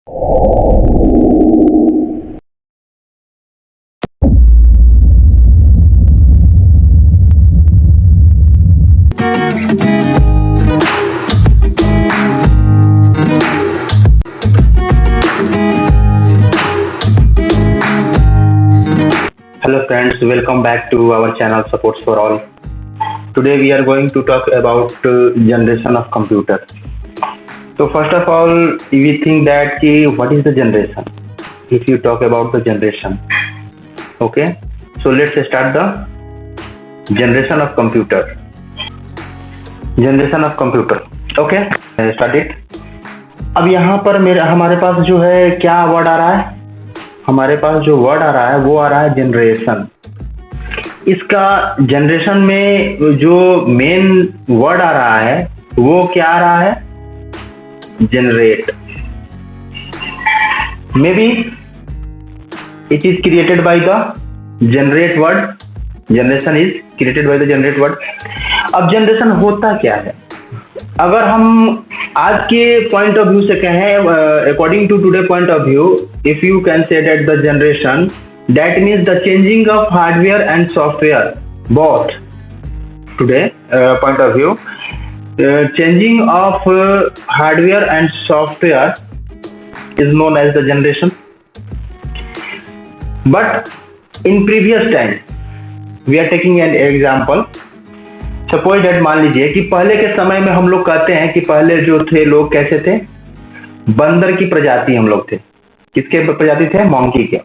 Hello friends, welcome back to our channel Supports for All. Today we are going to talk about generation of computer. So first of all, we think that what is the generation? If you talk about the generation, okay. So let's start the generation of computer. Generation of computer, okay. Start it. अब यहाँ पर हमारे पास जो है क्या word आ रहा है? हमारे पास जो वर्ड आ रहा है वो आ रहा है जनरेशन। इसका जनरेशन में जो मेन वर्ड आ रहा है वो क्या आ रहा है? Generate. May be it is created by the generate word. Generation is created by the generate word. अब जनरेशन होता क्या है? अगर हम आज के पॉइंट ऑफ व्यू से कहें, according to today point of view, if you can say that the generation that means the changing of hardware and software both. Today point of view, changing of hardware and software is known as the generation. But in previous time we are taking an example. Suppose that मान लीजिए कि पहले के समय में हम लोग कहते हैं कि पहले जो थे लोग कैसे थे? बंदर की प्रजाति हम लोग थे। किसके प्रजाति थे? मंकी के।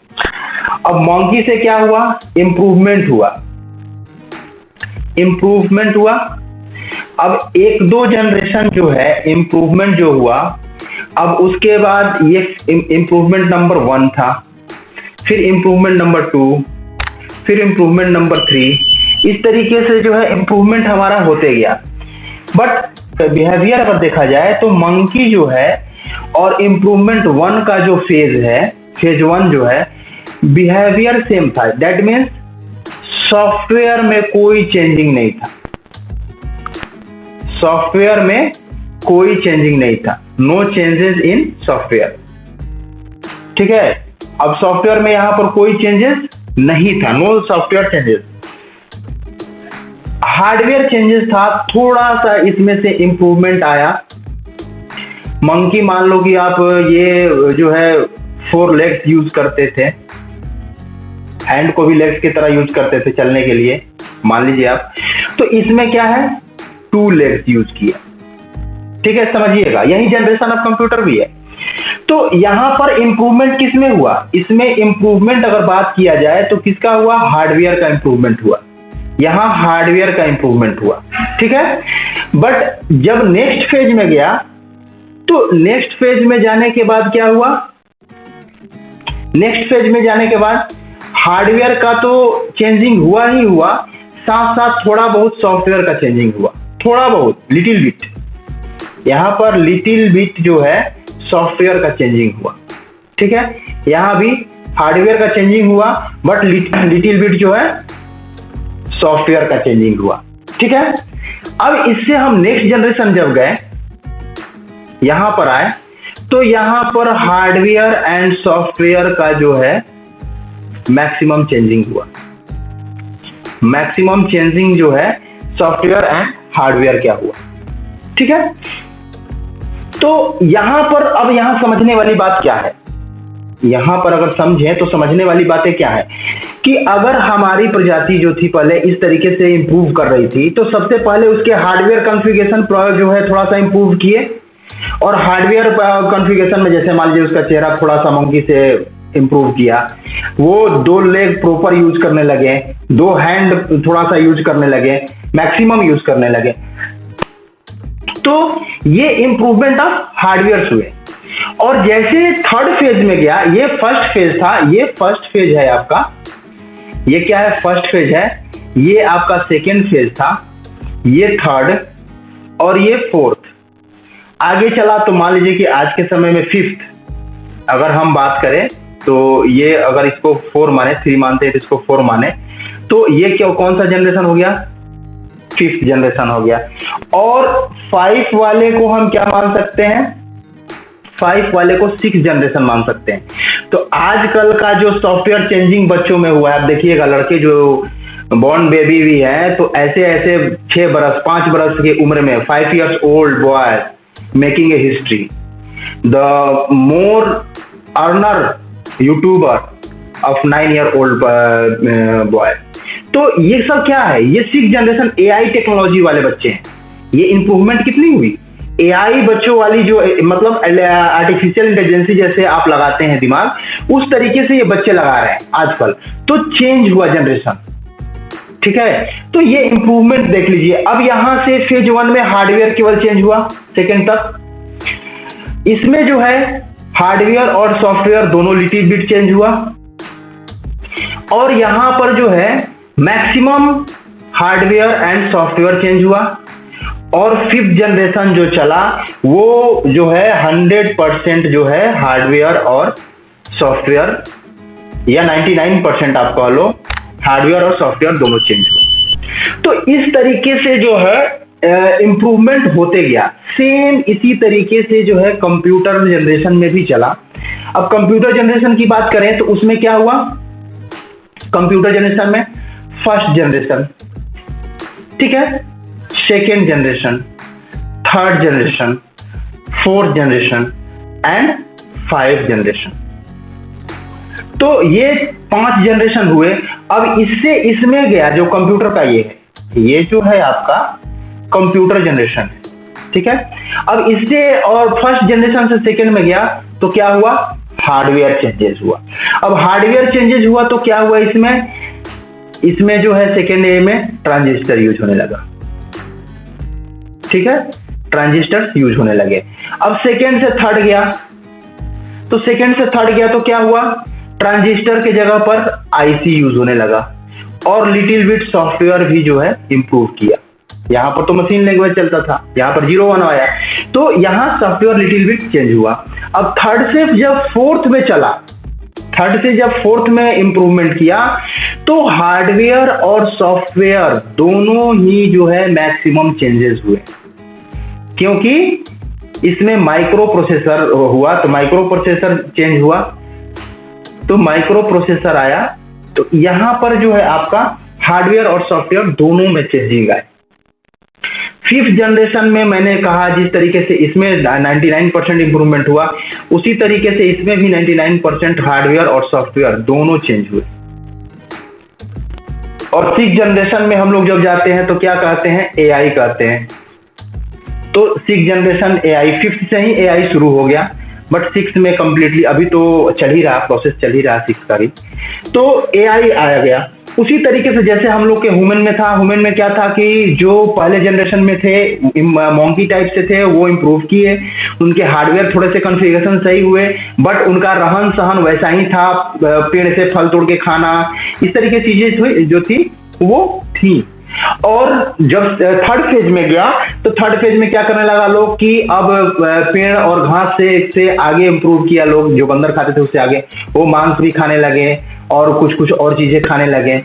अब मंकी से क्या हुआ? इंप्रूवमेंट हुआ। इंप्रूवमेंट हुआ। अब एक दो जनरेशन जो है इंप्रूवमेंट जो हुआ, अब उसके बाद ये इंप्रूवमेंट नंबर 1 था, फिर इंप्रूवमेंट नंबर 2, फिर इंप्रूवमेंट नंबर 3। इस तरीके से जो है इंप्रूवमेंट हमारा होते गया। बट बिहेवियर अगर देखा जाए तो मंकी जो है और इंप्रूवमेंट 1 का जो फेज है, फेज 1 जो है, बिहेवियर सेम था। दैट मीन्स सॉफ्टवेयर में कोई चेंजिंग नहीं था। सॉफ्टवेयर में कोई चेंजिंग नहीं था। No changes in software. ठीक है। अब सॉफ्टवेयर में यहां पर कोई चेंजेस नहीं था। No software changes. Hardware changes था। थोड़ा सा इसमें से इंप्रूवमेंट आया। मंकी मान लो कि आप ये जो है 4 लेग्स यूज करते थे, हैंड को भी लेग्स की तरह यूज करते थे चलने के लिए, मान लीजिए आप, तो इसमें क्या है? 2 लेग्स यूज किया। ठीक है, समझिएगा। यही जनरेशन ऑफ कंप्यूटर भी है। तो यहां पर इंप्रूवमेंट किस में हुआ? इसमें इंप्रूवमेंट अगर बात किया जाए तो किसका हुआ? हार्डवेयर का इंप्रूवमेंट हुआ। यहां हार्डवेयर का इंप्रूवमेंट हुआ। ठीक है। बट जब नेक्स्ट फेज में गया तो नेक्स्ट फेज में जाने के बाद क्या हुआ? नेक्स्ट फेज में जाने के बाद हार्डवेयर का तो चेंजिंग हुआ ही हुआ, साथ साथ थोड़ा बहुत सॉफ्टवेयर का चेंजिंग हुआ। थोड़ा बहुत, लिटिल बिट। यहां पर लिटिल बिट जो है सॉफ्टवेयर का चेंजिंग हुआ। ठीक है। यहां भी हार्डवेयर का चेंजिंग हुआ, बट लिटिल बिट जो है सॉफ्टवेयर का चेंजिंग हुआ। ठीक है। अब इससे हम नेक्स्ट जनरेशन जब गए, यहां पर आए, तो यहां पर हार्डवेयर एंड सॉफ्टवेयर का जो है मैक्सिमम चेंजिंग हुआ। मैक्सिमम चेंजिंग जो है सॉफ्टवेयर एंड हार्डवेयर क्या हुआ। ठीक है। तो यहां पर अब यहां समझने वाली बात क्या है? यहां पर अगर समझें तो समझने वाली बातें क्या है कि अगर हमारी प्रजाति जो थी पहले इस तरीके से इंप्रूव कर रही थी, तो सबसे पहले उसके हार्डवेयर कॉन्फ़िगरेशन जो है थोड़ा सा इंप्रूव किए। और हार्डवेयर कॉन्फ़िगरेशन में जैसे मान लीजिए उसका चेहरा थोड़ा सा मंकी से इंप्रूव किया, वो 2 लेग प्रॉपर यूज करने लगे, 2 हैंड थोड़ा सा यूज करने लगे, मैक्सिमम यूज करने लगे। तो ये इंप्रूवमेंट ऑफ हार्डवेयर हुए। और जैसे थर्ड फेज में गया, ये फर्स्ट फेज था, ये फर्स्ट फेज है आपका, ये क्या है? फर्स्ट फेज है। ये आपका सेकेंड फेज था, ये थर्ड, और ये फोर्थ। आगे चला तो मान लीजिए कि आज के समय में फिफ्थ अगर हम बात करें तो ये अगर इसको 4 माने, 3 मानते हैं तो इसको 4 माने, तो ये क्या कौन सा जनरेशन हो गया? 5th जनरेशन हो गया। और 5 वाले को हम क्या मान सकते हैं? 5 वाले को 6 जनरेशन मान सकते हैं। तो आजकल का जो सॉफ्टवेयर चेंजिंग बच्चों में हुआ है, आप देखिएगा लड़के जो बॉर्न बेबी भी है, तो ऐसे ऐसे 6 बरस 5 बरस की उम्र में 5 years old boy making a history, the more earner YouTuber of 9 year old boy. तो ये सब क्या है, ये 6 जनरेशन एआई टेक्नोलॉजी वाले बच्चे हैं। ये इंप्रूवमेंट कितनी हुई एआई बच्चों वाली, जो मतलब आर्टिफिशियल इंटेलिजेंस जैसे आप लगाते हैं दिमाग, उस तरीके से ये बच्चे लगा रहे हैं आजकल। तो चेंज हुआ जनरेशन, ठीक है। तो ये इंप्रूवमेंट देख लीजिए। अब यहां से फेज 1 में हार्डवेयर केवल चेंज हुआ सेकंड तक। इसमें जो है हार्डवेयर और सॉफ्टवेयर दोनों लिटिल बिट चेंज हुआ, और यहां पर जो है maximum hardware and software change हुआ। और 5th जनरेशन जो चला वो जो है 100% जो है हार्डवेयर और सॉफ्टवेयर, या 99% आप कह लो, हार्डवेयर और सॉफ्टवेयर दोनों चेंज हुआ। तो इस तरीके से जो है इंप्रूवमेंट होते गया। सेम इसी तरीके से जो है कंप्यूटर जनरेशन में भी चला। अब कंप्यूटर जनरेशन की बात करें तो उसमें क्या हुआ, कंप्यूटर जनरेशन में फर्स्ट जनरेशन, ठीक है, second generation, third generation, fourth generation and 5th generation. तो ये 5 जनरेशन हुए। अब इससे इसमें गया जो कंप्यूटर का ये जो है आपका कंप्यूटर जनरेशन है, ठीक है। अब इससे और फर्स्ट जनरेशन से सेकेंड में गया तो क्या हुआ, हार्डवेयर चेंजेस हुआ। अब हार्डवेयर चेंजेस हुआ तो क्या हुआ, इसमें जो है सेकेंड ए में ट्रांजिस्टर यूज होने लगा, ठीक है, ट्रांजिस्टर यूज होने लगे। अब सेकेंड से थर्ड गया, तो सेकेंड से थर्ड गया तो क्या हुआ, ट्रांजिस्टर के जगह पर आईसी यूज होने लगा, और लिटिल बिट सॉफ्टवेयर भी जो है इंप्रूव किया। यहां पर तो मशीन लैंग्वेज चलता था, यहां पर 0 1 आया, तो यहां सॉफ्टवेयर लिटिल बिट चेंज हुआ। अब थर्ड से जब फोर्थ में चला, थर्ड से जब फोर्थ में इंप्रूवमेंट किया, तो हार्डवेयर और सॉफ्टवेयर दोनों ही जो है मैक्सिमम चेंजेस हुए, क्योंकि इसमें माइक्रो प्रोसेसर हुआ, तो माइक्रो प्रोसेसर चेंज हुआ, तो माइक्रो प्रोसेसर आया, तो यहां पर जो है आपका हार्डवेयर और सॉफ्टवेयर दोनों में चेंजिंग आए। 5th जनरेशन में मैंने कहा जिस तरीके से इसमें 99% इंप्रूवमेंट हुआ, उसी तरीके से इसमें भी 99% हार्डवेयर और सॉफ्टवेयर दोनों चेंज हुए। और 6th जनरेशन में हम लोग जब जाते हैं तो क्या कहते हैं, एआई कहते हैं। तो 6th जनरेशन एआई, 5th से ही एआई शुरू हो गया, बट 6th में कंप्लीटली अभी तो चल ही रहा, प्रोसेस चल ही रहा 6th का भी, तो एआई आया गया। उसी तरीके से जैसे हम लोग के ह्यूमन में था, ह्यूमन में क्या था कि जो पहले जनरेशन में थे मोंकी टाइप से थे, वो इम्प्रूव किए, उनके हार्डवेयर थोड़े से कॉन्फ़िगरेशन सही हुए, बट उनका रहन सहन वैसा ही था, पेड़ से फल तोड़ के खाना, इस तरीके की चीजें जो थी वो थी। और जब थर्ड फेज में गया तो थर्ड फेज में क्या करने लगा लोग कि अब पेड़ और घास से आगे इंप्रूव किया, लोग जो बंदर खाते थे उससे आगे वो मांस भी खाने लगे और कुछ और चीजें खाने लगे।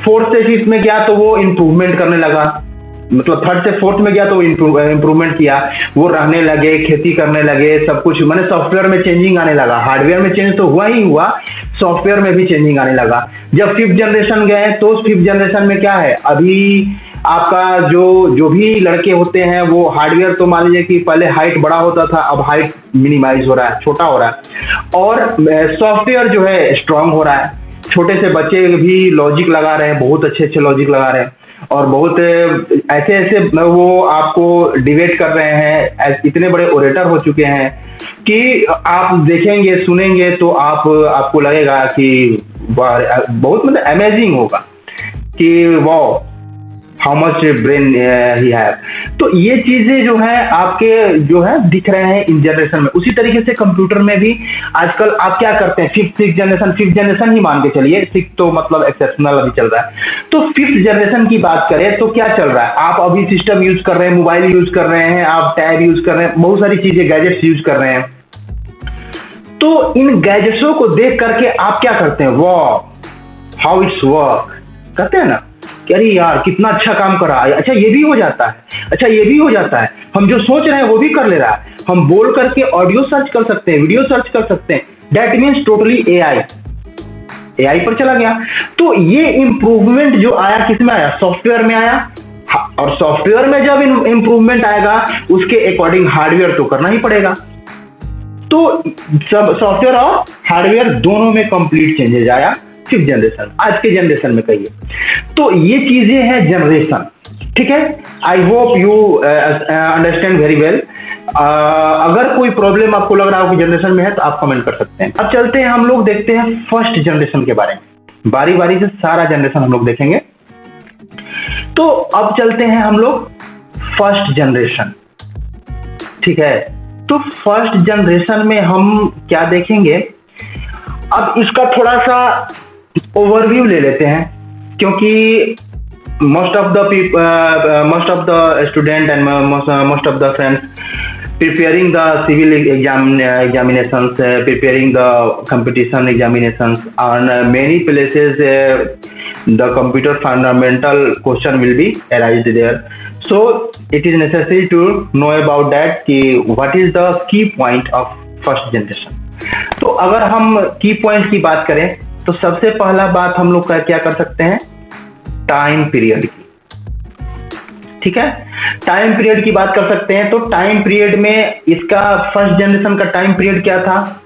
फोर्थ से फिफ्थ में गया तो वो इंप्रूवमेंट करने लगा, मतलब थर्ड से फोर्थ में गया तो वो इंप्रूवमेंट किया, वो रहने लगे, खेती करने लगे, सब कुछ, मैंने सॉफ्टवेयर में चेंजिंग आने लगा। हार्डवेयर में चेंज तो हुआ ही हुआ, सॉफ्टवेयर में भी चेंजिंग आने लगा। जब 5th जनरेशन गए तो 5th जनरेशन में क्या है, अभी आपका जो भी लड़के होते हैं वो हार्डवेयर तो मान लीजिए कि पहले हाइट बड़ा होता था, अब हाइट मिनिमाइज हो रहा है, छोटा हो रहा है, और सॉफ्टवेयर जो है स्ट्रांग हो रहा है। छोटे से बच्चे भी लॉजिक लगा रहे हैं, बहुत अच्छे लॉजिक लगा रहे हैं, और बहुत ऐसे वो आपको डिबेट कर रहे हैं, इतने बड़े ओरेटर हो चुके हैं कि आप देखेंगे सुनेंगे तो आपको लगेगा कि बहुत मतलब अमेजिंग होगा कि wow how much brain he have. तो ये चीजें जो है आपके जो है दिख रहे हैं इन जनरेशन में। उसी तरीके से कंप्यूटर में भी आजकल आप क्या करते हैं, फिफ्थ जनरेशन ही मान के चलिए, 6 तो मतलब एक्सेप्शनल अभी चल रहा है, तो 5th जनरेशन की बात करें तो क्या चल रहा है, आप अभी सिस्टम यूज कर रहे हैं, मोबाइल यूज कर रहे हैं, आप टैब यूज कर रहे हैं, बहुत सारी चीजें गैजेट्स यूज कर रहे हैं। तो इन गैजेट्सों को देख करके आप क्या करते हैं, वाह हाउ इट्स वर्क, कहते हैं ना कि अरे यार कितना अच्छा काम कर रहा है, अच्छा ये भी हो जाता है। अच्छा ये भी हो जाता है, हम जो सोच रहे हैं वो भी कर ले रहा है, हम बोल करके ऑडियो सर्च कर सकते हैं, वीडियो सर्च कर सकते हैं। दैट मीन्स टोटली एआई पर चला गया। तो ये इंप्रूवमेंट जो आया किसमें आया, सॉफ्टवेयर में आया। और सॉफ्टवेयर में जब इंप्रूवमेंट आएगा उसके अकॉर्डिंग हार्डवेयर तो करना ही पड़ेगा। तो सब सॉफ्टवेयर और हार्डवेयर दोनों में कंप्लीट चेंजेस आया 5th जनरेशन, आज के जनरेशन में कहिए। तो ये चीजें हैं जनरेशन, ठीक है। I hope you understand very well. अगर कोई प्रॉब्लम आपको लग रहा हो कि जनरेशन में है तो आप कमेंट कर सकते हैं। अब चलते हैं हम लोग देखते हैं फर्स्ट जनरेशन के बारे में, बारी बारी से सारा जनरेशन हम लोग देखेंगे। तो अब चलते हैं हम लोग फर्स्ट जनरेशन, ठीक है। तो फर्स्ट जनरेशन में हम क्या देखेंगे, अब इसका थोड़ा सा ओवरव्यू ले लेते हैं, क्योंकि most of the student and most of the friends preparing the civil examinations, preparing the competition examinations, and many places the computer fundamental question will be arised there. So it is necessary to know about that कि what is the key point of first generation. तो अगर हम की point की बात करें तो सबसे पहला बात हम लोग क्या कर सकते हैं, टाइम पीरियड की, ठीक है। टाइम पीरियड की बात कर सकते हैं। तो टाइम पीरियड में इसका फर्स्ट जनरेशन का टाइम पीरियड क्या था,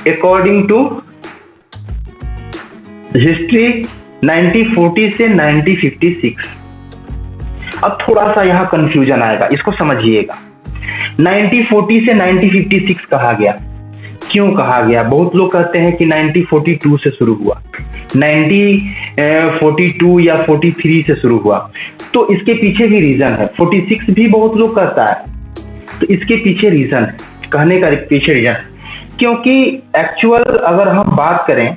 अकॉर्डिंग टू हिस्ट्री 1940 से 1956। अब थोड़ा सा यहां कंफ्यूजन आएगा, इसको समझिएगा। 1940 से 1956 कहा गया, क्यों कहा गया? बहुत लोग कहते हैं कि 1942 से शुरू हुआ, 1942 या 43 से शुरू हुआ। तो इसके पीछे भी रीजन है। 46 भी बहुत लोग कहता है, तो इसके पीछे रीजन है, कहने का पीछे रीजन, क्योंकि एक्चुअल अगर हम बात करें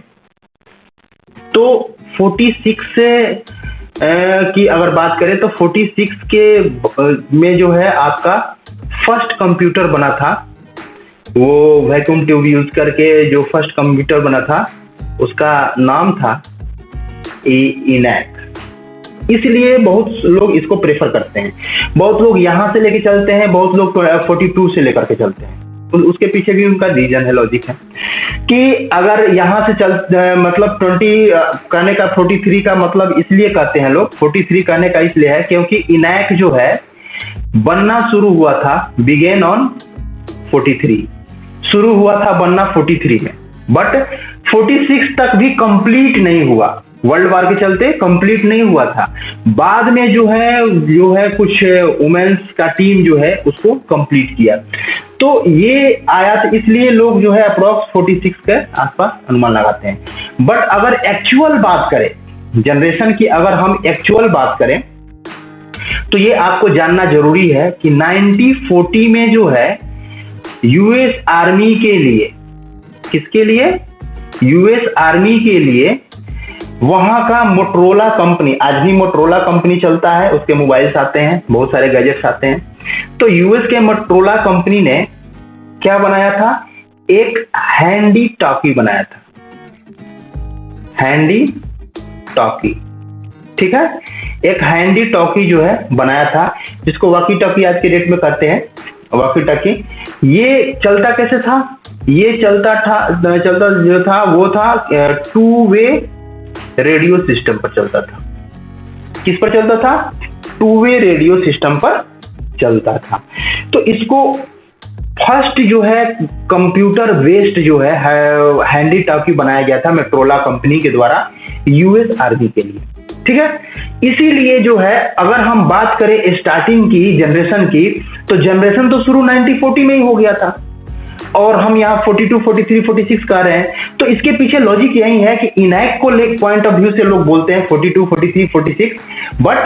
तो 46 से की अगर बात करें तो 46 के में जो है आपका फर्स्ट कंप्यूटर बना था, वो वैक्यूम ट्यूब यूज करके जो फर्स्ट कंप्यूटर बना था उसका नाम था इनैक। इसलिए बहुत लोग इसको प्रेफर करते हैं, बहुत लोग यहां से लेके चलते हैं, बहुत लोग 42 से लेकर के चलते हैं। उसके पीछे भी उनका रीजन है, लॉजिक है कि अगर यहां से चल मतलब 20 कहने का 43 का मतलब इसलिए कहते हैं लोग, 43 कहने का इसलिए है क्योंकि इनैक जो है बनना शुरू हुआ था, बिगेन ऑन 43, शुरू हुआ था बनना 43 में, बट 46 तक भी कंप्लीट नहीं हुआ, वर्ल्ड वार के चलते कंप्लीट नहीं हुआ था। बाद में जो है कुछ वुमेन्स का टीम जो है उसको कंप्लीट किया। तो ये आया था, इसलिए लोग जो है अप्रोक्स 46 के आसपास अनुमान लगाते हैं। बट अगर एक्चुअल बात करें जनरेशन की, अगर हम एक्चुअल बात करें तो ये आपको जानना जरूरी है कि 1940 में जो है यूएस आर्मी के लिए, किसके लिए? यूएस आर्मी के लिए वहां का मोटरोला कंपनी, आज भी मोटरोला कंपनी चलता है, उसके मोबाइल्स आते हैं, बहुत सारे गैजेट्स आते हैं। तो यूएस के मोटरोला कंपनी ने क्या बनाया था? एक हैंडी टॉकी बनाया था, हैंडी टॉकी, ठीक है। एक हैंडी टॉकी जो है बनाया था, जिसको वॉकी टॉकी आज के डेट में कहते हैं, वॉकी टॉकी। ये चलता कैसे था? ये चलता जो था वो था 2 वे रेडियो सिस्टम पर चलता था। किस पर चलता था? 2 वे रेडियो सिस्टम पर चलता था। तो इसको फर्स्ट जो है कंप्यूटर बेस्ड जो है हैंडी टॉकी बनाया गया था मोटरोला कंपनी के द्वारा यूएस आर्मी के लिए, ठीक है। इसीलिए जो है अगर हम बात करें स्टार्टिंग की जनरेशन की, तो जनरेशन तो शुरू 1940 में ही हो गया था और हम यहाँ 42, 43, 46 कह रहे हैं। तो इसके पीछे लॉजिक यही है कि इनैक को ले पॉइंट ऑफ व्यू से लोग बोलते हैं 42, 43, 46, बट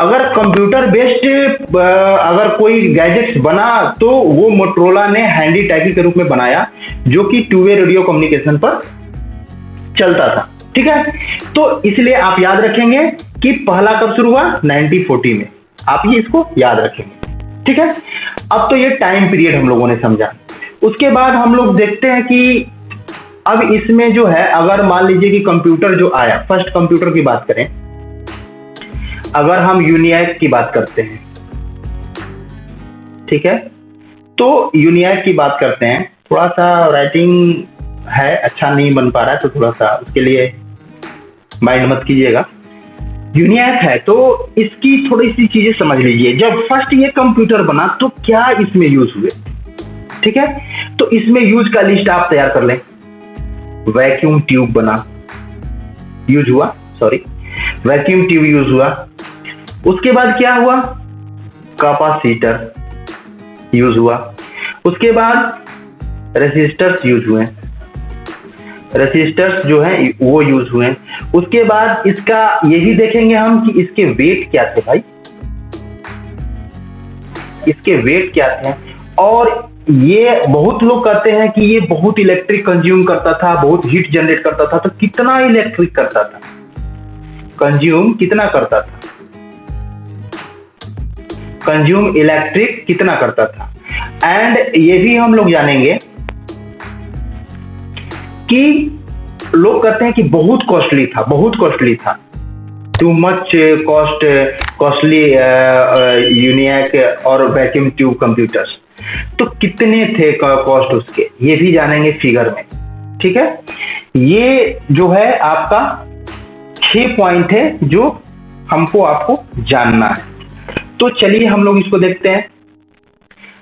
अगर कंप्यूटर बेस्ड अगर कोई गैजेट्स बना तो वो मोटरोला ने हैंडी टॉकी के रूप में बनाया, जो कि 2 वे रेडियो कम्युनिकेशन पर चलता था, ठीक है। तो इसलिए आप याद रखेंगे कि पहला कब शुरू हुआ? 1940 में, आप ये इसको याद रखेंगे, ठीक है। अब तो ये टाइम पीरियड हम लोगों ने समझा। उसके बाद हम लोग देखते हैं कि अब इसमें जो है अगर मान लीजिए कि कंप्यूटर जो आया, फर्स्ट कंप्यूटर की बात करें, अगर हम यूनिएक की बात करते हैं, ठीक है, तो यूनिएक की बात करते हैं, थोड़ा सा राइटिंग है अच्छा नहीं बन पा रहा है, तो थोड़ा सा उसके लिए माइंड मत कीजिएगा। यूनिएक है तो इसकी थोड़ी सी चीजें समझ लीजिए। जब फर्स्ट ये कंप्यूटर बना तो क्या इसमें यूज हुए, ठीक है, तो इसमें यूज का लिस्ट आप तैयार कर लें। वैक्यूम ट्यूब बना, यूज हुआ, सॉरी, वैक्यूम ट्यूब यूज हुआ। उसके बाद क्या हुआ, कैपेसिटर यूज हुआ। उसके बाद रेसिस्टर्स यूज हुए, रेसिस्टर्स जो है वो यूज हुए। उसके बाद इसका ये भी देखेंगे हम कि इसके वेट क्या थे भाई, इसके वेट क्या थे। और ये बहुत लोग कहते हैं कि ये बहुत इलेक्ट्रिक कंज्यूम करता था, बहुत हीट जनरेट करता था। तो कितना इलेक्ट्रिक करता था, कंज्यूम कितना करता था, कंज्यूम इलेक्ट्रिक कितना करता था। एंड ये भी हम लोग जानेंगे कि लोग कहते हैं कि बहुत कॉस्टली था, बहुत कॉस्टली था, टू मच कॉस्टली यूनिएक और वैक्यूम ट्यूब कंप्यूटर्स। तो कितने थे कॉस्ट उसके, ये भी जानेंगे फिगर में, ठीक है। ये जो है आपका 6 पॉइंट है जो हमको आपको जानना है। तो चलिए हम लोग इसको देखते हैं।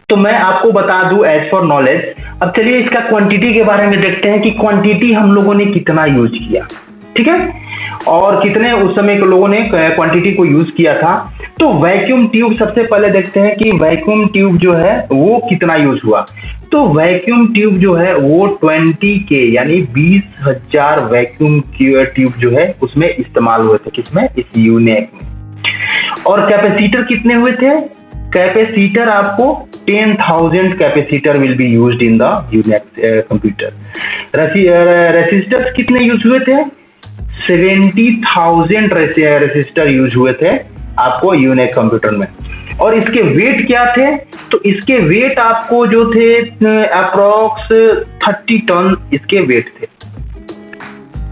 तो मैं आपको बता दूं एज फॉर नॉलेज। अब चलिए इसका क्वांटिटी के बारे में देखते हैं कि क्वांटिटी हम लोगों ने कितना यूज किया, ठीक है, और कितने उस समय के लोगों ने क्वांटिटी को यूज किया था। तो वैक्यूम ट्यूब सबसे पहले देखते हैं कि वैक्यूम ट्यूब जो है वो कितना यूज हुआ। तो वैक्यूम ट्यूब जो है वो 20K यानी 20,000 वैक्यूम ट्यूब जो है उसमें इस्तेमाल हुए थे, किसमें, इस यूनिएक में। और कैपेसिटर कितने हुए थे, कैपेसिटर आपको 10,000 capacitor will be used in the ENIAC computer. Resistors कितने यूज हुए थे, 70,000 रेसिस्टर यूज हुए थे आपको यूनिएक कंप्यूटर में। और इसके वेट क्या थे, तो इसके वेट आपको जो थे अप्रोक्स 30 टन इसके वेट थे,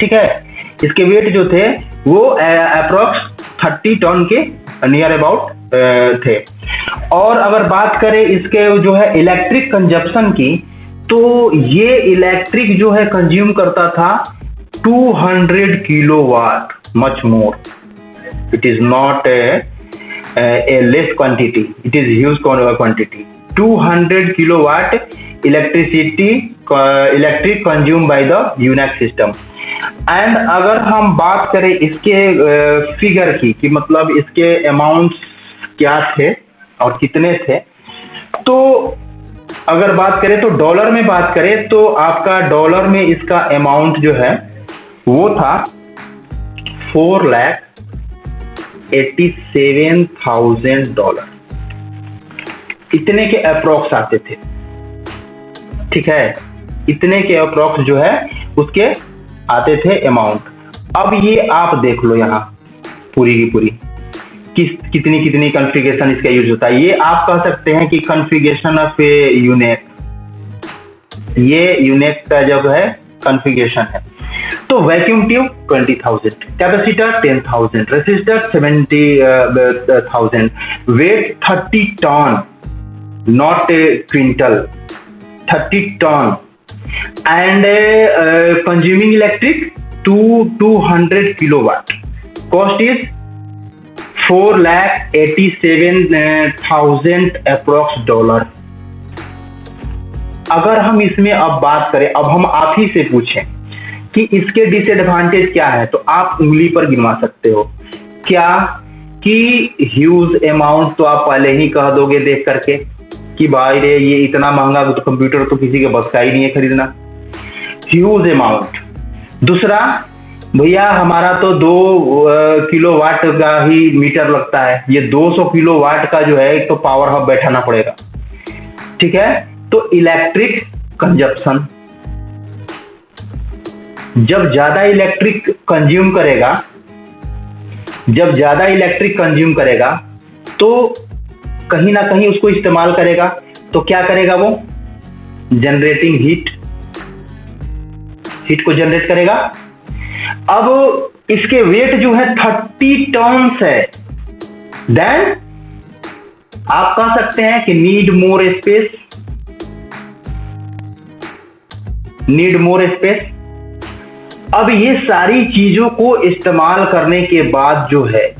ठीक है। इसके वेट जो थे वो अप्रोक्स 30 टन के नियर अबाउट थे। और अगर बात करें इसके जो है इलेक्ट्रिक कंजप्शन की, तो ये इलेक्ट्रिक जो है कंज्यूम करता था 200 kilowatt, much more. It is not a less quantity, it is huge quantity, 200 kilowatt electric consumed by the UNIAC system। And अगर हम बात करें इसके फिगर की कि मतलब इसके अमाउंट्स क्या थे और कितने थे, तो अगर बात करें तो डॉलर में बात करें तो आपका डॉलर में इसका अमाउंट जो है वो था $4,87,000, इतने के अप्रोक्स आते थे, ठीक है, इतने के अप्रोक्स जो है उसके आते थे अमाउंट। अब ये आप देख लो यहाँ पूरी की पूरी कितनी कितनी कॉन्फ़िगरेशन इसका यूज होता है। ये आप कह सकते हैं कि कॉन्फ़िगरेशन ऑफ यूनिएक, ये यूनिएक का जब है कॉन्फ़िगरेशन है। तो vacuum tube 20,000, capacitor 10,000, resistor 70,000, weight 30 ton, not quintal, 30 ton, and consuming electric 200 kilowatt, cost is 4,87,000 approx dollar. अगर हम इसमें अब बात करें, अब हम आप ही से पूछें कि इसके डिसएडवांटेज क्या है, तो आप उंगली पर गिनवा सकते हो क्या, कि ह्यूज अमाउंट तो आप पहले ही कह दोगे देख करके कि भाई रे ये इतना महंगा तो कंप्यूटर तो किसी के बस का ही नहीं है खरीदना, ह्यूज अमाउंट। दूसरा, भैया हमारा तो 2 किलोवाट का ही मीटर लगता है, ये 200 किलोवाट का जो है एक तो पावर हब बैठाना पड़ेगा, ठीक है। तो इलेक्ट्रिक कंजप्शन, जब ज्यादा इलेक्ट्रिक कंज्यूम करेगा, जब ज्यादा इलेक्ट्रिक कंज्यूम करेगा तो कहीं ना कहीं उसको इस्तेमाल करेगा, तो क्या करेगा वो, जनरेटिंग हीट, हीट को जनरेट करेगा। अब इसके वेट जो है 30 टन है, देन आप कह सकते हैं कि need more space, need more space. अब ये सारी चीजों को इस्तेमाल करने के बाद जो है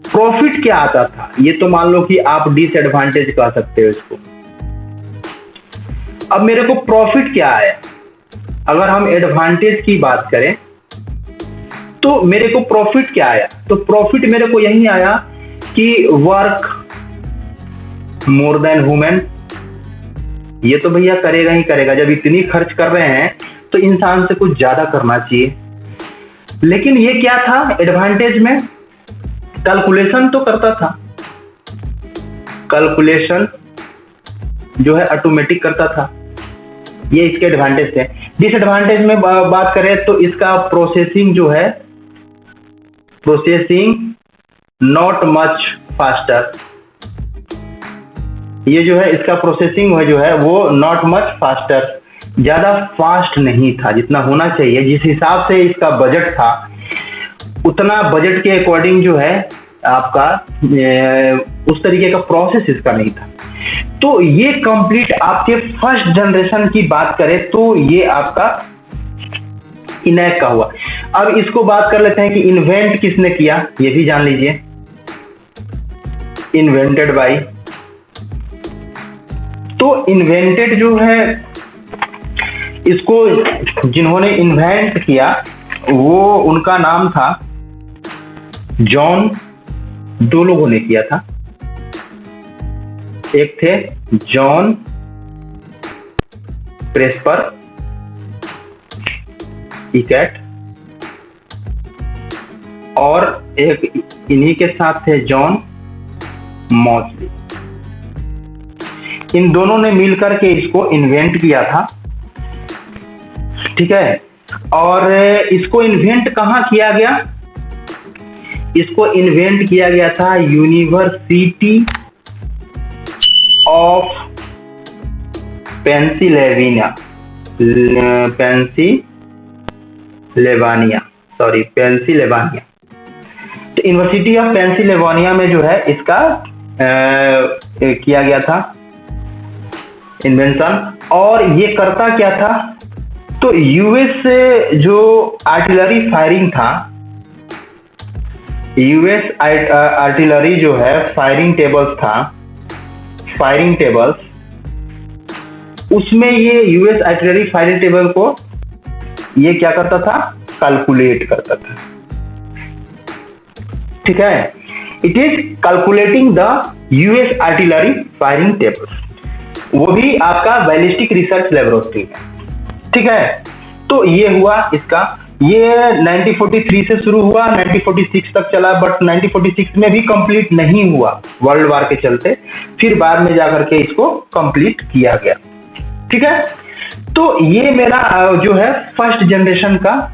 प्रॉफिट क्या आता था, ये तो मान लो कि आप डिसएडवांटेज कह सकते हो इसको। अब मेरे को प्रॉफिट क्या आया, अगर हम एडवांटेज की बात करें तो मेरे को प्रॉफिट क्या आया, तो प्रॉफिट मेरे को यही आया कि वर्क मोर देन वुमेन। ये तो भैया करेगा ही करेगा, जब इतनी खर्च कर रहे हैं तो इंसान से कुछ ज्यादा करना चाहिए। लेकिन ये क्या था एडवांटेज में, कैलकुलेशन तो करता था, कैलकुलेशन जो है ऑटोमेटिक करता था, ये इसके एडवांटेज थे। डिसएडवांटेज में बात करें तो इसका प्रोसेसिंग जो है, प्रोसेसिंग नॉट मच फास्टर, ये जो है इसका प्रोसेसिंग जो है वो नॉट मच फास्टर, ज्यादा फास्ट नहीं था जितना होना चाहिए। जिस हिसाब से इसका बजट था उतना बजट के अकॉर्डिंग जो है आपका उस तरीके का प्रोसेस इसका नहीं था। तो ये कंप्लीट आपके फर्स्ट जनरेशन की बात करें तो ये आपका इनैक का हुआ। अब इसको बात कर लेते हैं कि इन्वेंट किसने किया, ये भी जान लीजिए, इन्वेंटेड बाय। तो इन्वेंटेड जो है इसको जिन्होंने इन्वेंट किया वो उनका नाम था जॉन, दो लोगों ने किया था, एक थे जॉन क्रेस्पर इकैट और एक इन्हीं के साथ थे जॉन मॉसली। इन दोनों ने मिलकर के इसको इन्वेंट किया था, ठीक है। और इसको इन्वेंट कहाँ किया गया, इसको इन्वेंट किया गया था यूनिवर्सिटी ऑफ पेंसिल्वेनिया, पेंसिल्वेनिया। तो यूनिवर्सिटी ऑफ पेंसिल्वेनिया में जो है इसका किया गया था इन्वेंशन। और ये करता क्या था, तो यूएस से जो आर्टिलरी फायरिंग था, यूएस आर्टिलरी जो है फायरिंग टेबल्स था, फायरिंग टेबल्स, उसमें ये यूएस आर्टिलरी फायरिंग टेबल को ये क्या करता था, कैलकुलेट करता था, ठीक है। It is calculating the US artillery firing tables, वो भी आपका बैलिस्टिक रिसर्च लेबोरेटरी है, ठीक है। तो ये हुआ इसका, ये 1943 से शुरू हुआ, 1946 तक चला, बट 1946 में भी कंप्लीट नहीं हुआ वर्ल्ड वार के चलते, फिर बाद में जाकर के इसको कंप्लीट किया गया, ठीक है। तो ये मेरा जो है फर्स्ट जनरेशन का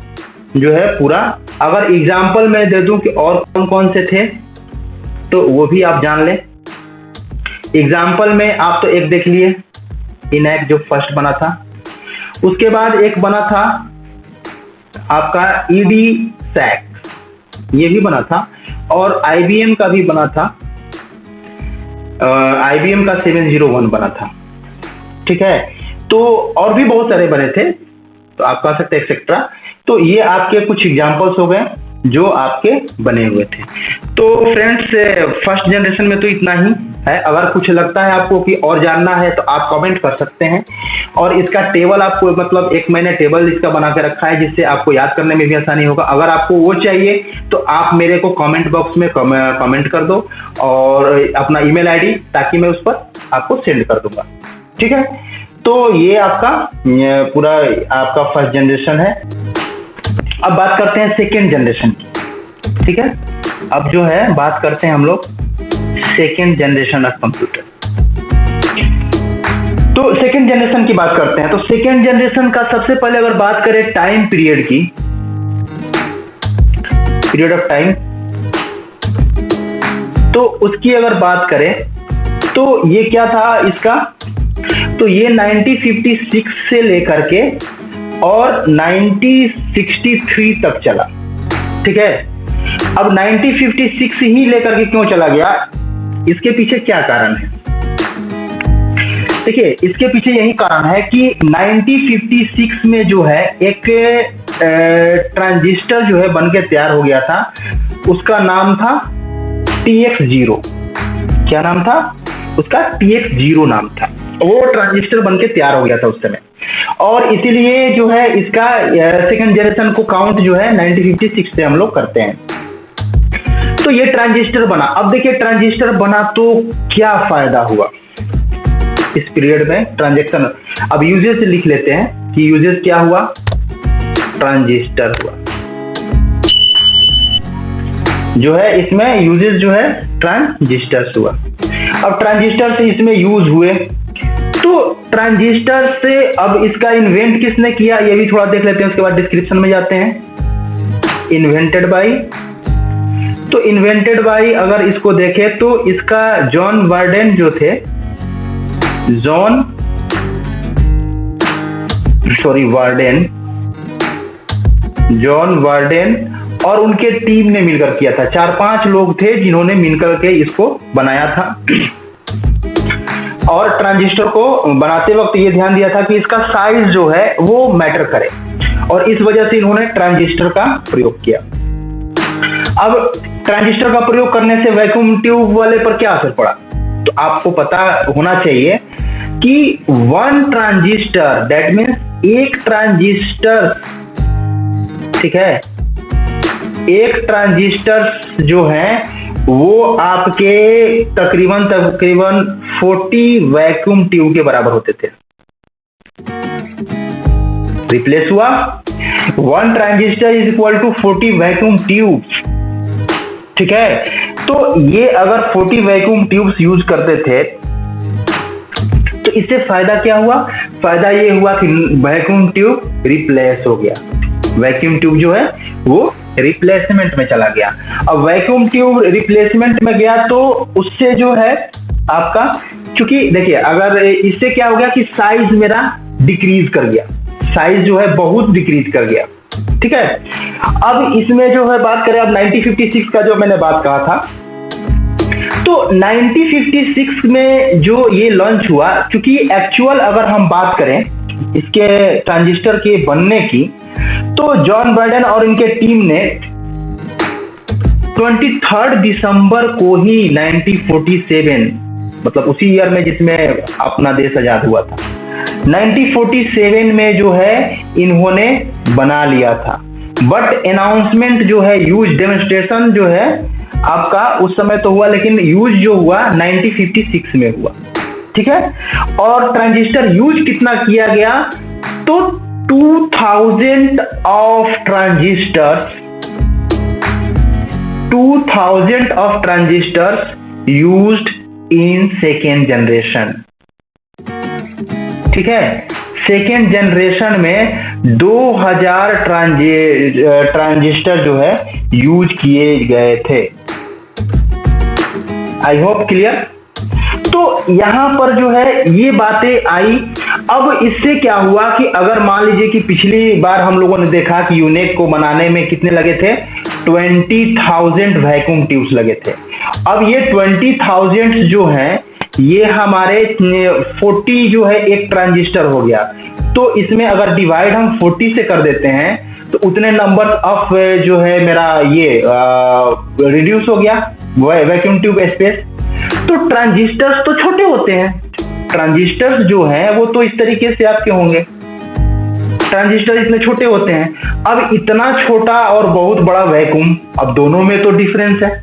जो है पूरा। अगर एग्जाम्पल मैं दे दूं कि और कौन कौन से थे तो वो भी आप जान लें। एग्जाम्पल में आप तो एक देख लिए, इनैक जो फर्स्ट बना था, उसके बाद एक बना था आपका ईडी सैक, ये भी बना था, और आईबीएम का भी बना था, आईबीएम का 701 बना था, ठीक है। तो और भी बहुत सारे बने थे, तो आप कह सकते हैं एक्सेट्रा। तो ये आपके कुछ एग्जांपल्स हो गए जो आपके बने हुए थे। तो फ्रेंड्स फर्स्ट जनरेशन में तो इतना ही है। अगर कुछ लगता है आपको कि और जानना है तो आप कमेंट कर सकते हैं। और इसका टेबल आपको, मतलब एक मैंने टेबल इसका बना के रखा है जिससे आपको याद करने में भी आसानी होगा। अगर आपको वो चाहिए तो आप मेरे को कमेंट बॉक्स में कमेंट कर दो और अपना ईमेल आईडी, ताकि मैं उस पर आपको सेंड कर दूंगा, ठीक है। तो ये आपका पूरा आपका फर्स्ट जनरेशन है। अब बात करते हैं सेकेंड जनरेशन की, ठीक है। अब जो है बात करते हैं हम लोग सेकेंड जनरेशन ऑफ कंप्यूटर। तो सेकेंड जनरेशन की बात करते हैं। तो सेकेंड जनरेशन का सबसे पहले अगर बात करें टाइम पीरियड की, पीरियड ऑफ टाइम, तो उसकी अगर बात करें तो ये क्या था इसका, तो ये 1956 से लेकर के और 1963 तक चला, ठीक है। अब 1956 ही लेकर के क्यों चला गया, इसके पीछे क्या कारण है? देखिए, इसके पीछे यही कारण है कि 1956 में जो है एक ट्रांजिस्टर जो है बन के तैयार हो गया था, उसका नाम था TX0। क्या नाम था उसका? TX0 नाम था। वो ट्रांजिस्टर बन के तैयार हो गया था उस समय, और इसीलिए जो है इसका सेकंड जनरेशन को काउंट जो है 1956 से हम लोग करते हैं। तो ये ट्रांजिस्टर बना। अब देखिए, ट्रांजिस्टर बना तो क्या फायदा हुआ इस पीरियड में ट्रांजैक्शन। अब यूजेस लिख लेते हैं कि यूजेस क्या हुआ, ट्रांजिस्टर हुआ जो है, इसमें यूजेस जो है ट्रांजिस्टर हुआ। अब ट्रांजिस्टर से इसमें यूज हुए, तो ट्रांजिस्टर से अब इसका इन्वेंट किसने किया ये भी थोड़ा देख लेते हैं, उसके बाद डिस्क्रिप्शन में जाते हैं। इन्वेंटेड बाय, तो इन्वेंटेड बाय अगर इसको देखें तो इसका जॉन वार्डेन जो थे, जॉन वार्डेन और उनके टीम ने मिलकर किया था। 4-5 लोग थे जिन्होंने मिलकर के इसको बनाया था, और ट्रांजिस्टर को बनाते वक्त ये ध्यान दिया था कि इसका साइज जो है वो मैटर करे, और इस वजह से इन्होंने ट्रांजिस्टर का प्रयोग किया। अब ट्रांजिस्टर का प्रयोग करने से वैक्यूम ट्यूब वाले पर क्या असर पड़ा, तो आपको पता होना चाहिए कि वन ट्रांजिस्टर, दैट मीन्स एक ट्रांजिस्टर, ठीक है, एक ट्रांजिस्टर जो है वो आपके तकरीबन 40 वैक्यूम ट्यूब के बराबर होते थे। रिप्लेस हुआ, one transistor is equal to 40 vacuum tubes, ठीक है। तो ये अगर 40 वैक्यूम ट्यूब्स यूज करते थे तो इससे फायदा क्या हुआ? फायदा ये हुआ कि वैक्यूम ट्यूब रिप्लेस हो गया, वैक्यूम ट्यूब जो है वो रिप्लेसमेंट में चला गया। अब वैक्यूम ट्यूब रिप्लेसमेंट में गया तो उससे जो है आपका, क्योंकि देखिए अगर इससे क्या हो गया कि साइज मेरा डिक्रीज कर गया, साइज जो है बहुत डिक्रीज कर गया, ठीक है। अब इसमें जो है बात करें, अब 1956 का जो मैंने बात कहा था, तो 1956 में जो ये लॉन्च हुआ, क्योंकि एक्चुअल अगर हम बात करें इसके ट्रांजिस्टर के बनने की, तो जॉन वार्डेन और इनके टीम ने 23 दिसंबर को ही 1947, मतलब उसी ईयर में जिसमें अपना देश आजाद हुआ था, 1947 में जो है इन्होंने बना लिया था। बट अनाउंसमेंट जो है, यूज डेमोन्स्ट्रेशन जो है आपका उस समय तो हुआ, लेकिन यूज जो हुआ 1956 में हुआ, ठीक है। और ट्रांजिस्टर यूज कितना किया गया, तो 2000 of transistors used in second generation, ठीक है। सेकेंड जनरेशन में 2000 ट्रांजिस्टर जो है यूज किए गए थे। I hope clear. तो यहां पर जो है ये बातें आई। अब इससे क्या हुआ कि अगर मान लीजिए कि पिछली बार हम लोगों ने देखा कि यूनिक को बनाने में कितने लगे थे, 20,000 वैक्यूम ट्यूब्स लगे थे। अब ये 20,000 जो है ये हमारे 40 जो है एक ट्रांजिस्टर हो गया, तो इसमें अगर डिवाइड हम 40 से कर देते हैं तो उतने नंबर ऑफ जो है मेरा ये रिड्यूस हो गया वैक्यूम ट्यूब स्पेस। तो ट्रांजिस्टर्स तो छोटे होते हैं, ट्रांजिस्टर्स जो है वो तो इस तरीके से आपके होंगे, ट्रांजिस्टर इतने छोटे होते हैं। अब इतना छोटा और बहुत बड़ा वैक्यूम, अब दोनों में तो डिफरेंस है,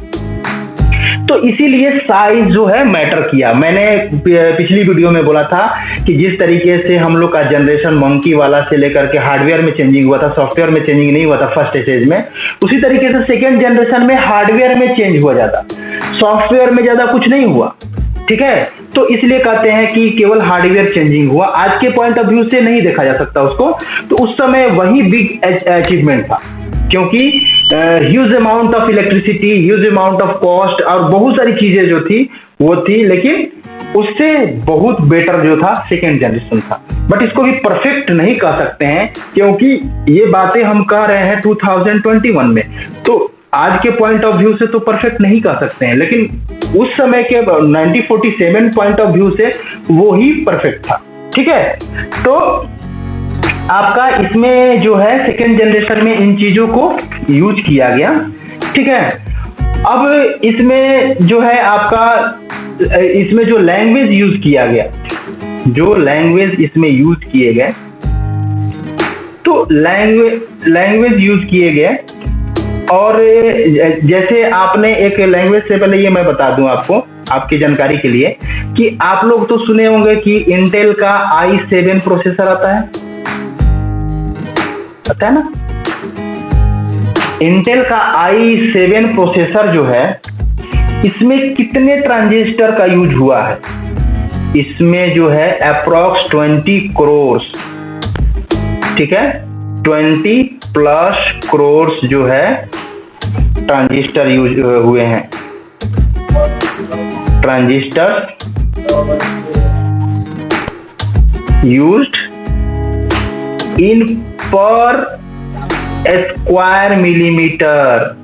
तो इसीलिए साइज जो है मैटर किया। मैंने पिछली वीडियो में बोला था कि जिस तरीके से हम लोग का जनरेशन मंकी वाला से लेकर के हार्डवेयर में चेंजिंग हुआ था, सॉफ्टवेयर में चेंजिंग नहीं हुआ था फर्स्ट स्टेज में, उसी तरीके से सेकेंड जनरेशन में हार्डवेयर में चेंज हुआ ज्यादा, सॉफ्टवेयर में ज्यादा कुछ नहीं हुआ, ठीक है। तो इसलिए कहते हैं कि केवल हार्डवेयर चेंजिंग हुआ। आज के पॉइंट ऑफ व्यू से नहीं देखा जा सकता उसको, तो उस समय वही बिग अचीवमेंट था, क्योंकि huge amount of electricity, huge amount of cost और बहुत सारी चीजें जो थी वो थी, लेकिन उससे बहुत बेटर जो था सेकेंड जनरेशन था। बट इसको भी परफेक्ट नहीं कह सकते हैं, क्योंकि ये बातें हम कह रहे हैं 2021 में, तो आज के पॉइंट ऑफ व्यू से तो परफेक्ट नहीं कह सकते हैं, लेकिन उस समय के 1947 पॉइंट ऑफ व्यू से वो ही परफेक्ट था। ठीक है, तो आपका इसमें जो है सेकेंड जनरेशन में इन चीजों को यूज किया गया। ठीक है, अब इसमें जो है आपका इसमें जो लैंग्वेज यूज किया गया, जो लैंग्वेज इसमें यूज किए गए, तो लैंग्वेज यूज किए गए। और जैसे आपने एक लैंग्वेज से पहले ये मैं बता दूं आपको, आपकी जानकारी के लिए, कि आप लोग तो सुने होंगे कि इंटेल का i7 प्रोसेसर आता है, पता है ना? इंटेल का i7 प्रोसेसर जो है, इसमें कितने ट्रांजिस्टर का यूज हुआ है? इसमें जो है अप्रॉक्स 20 करोड़, ठीक है, 20+ करोड़ जो है ट्रांजिस्टर यूज हुए हैं। ट्रांजिस्टर यूज्ड इन पर स्क्वायर मिलीमीटर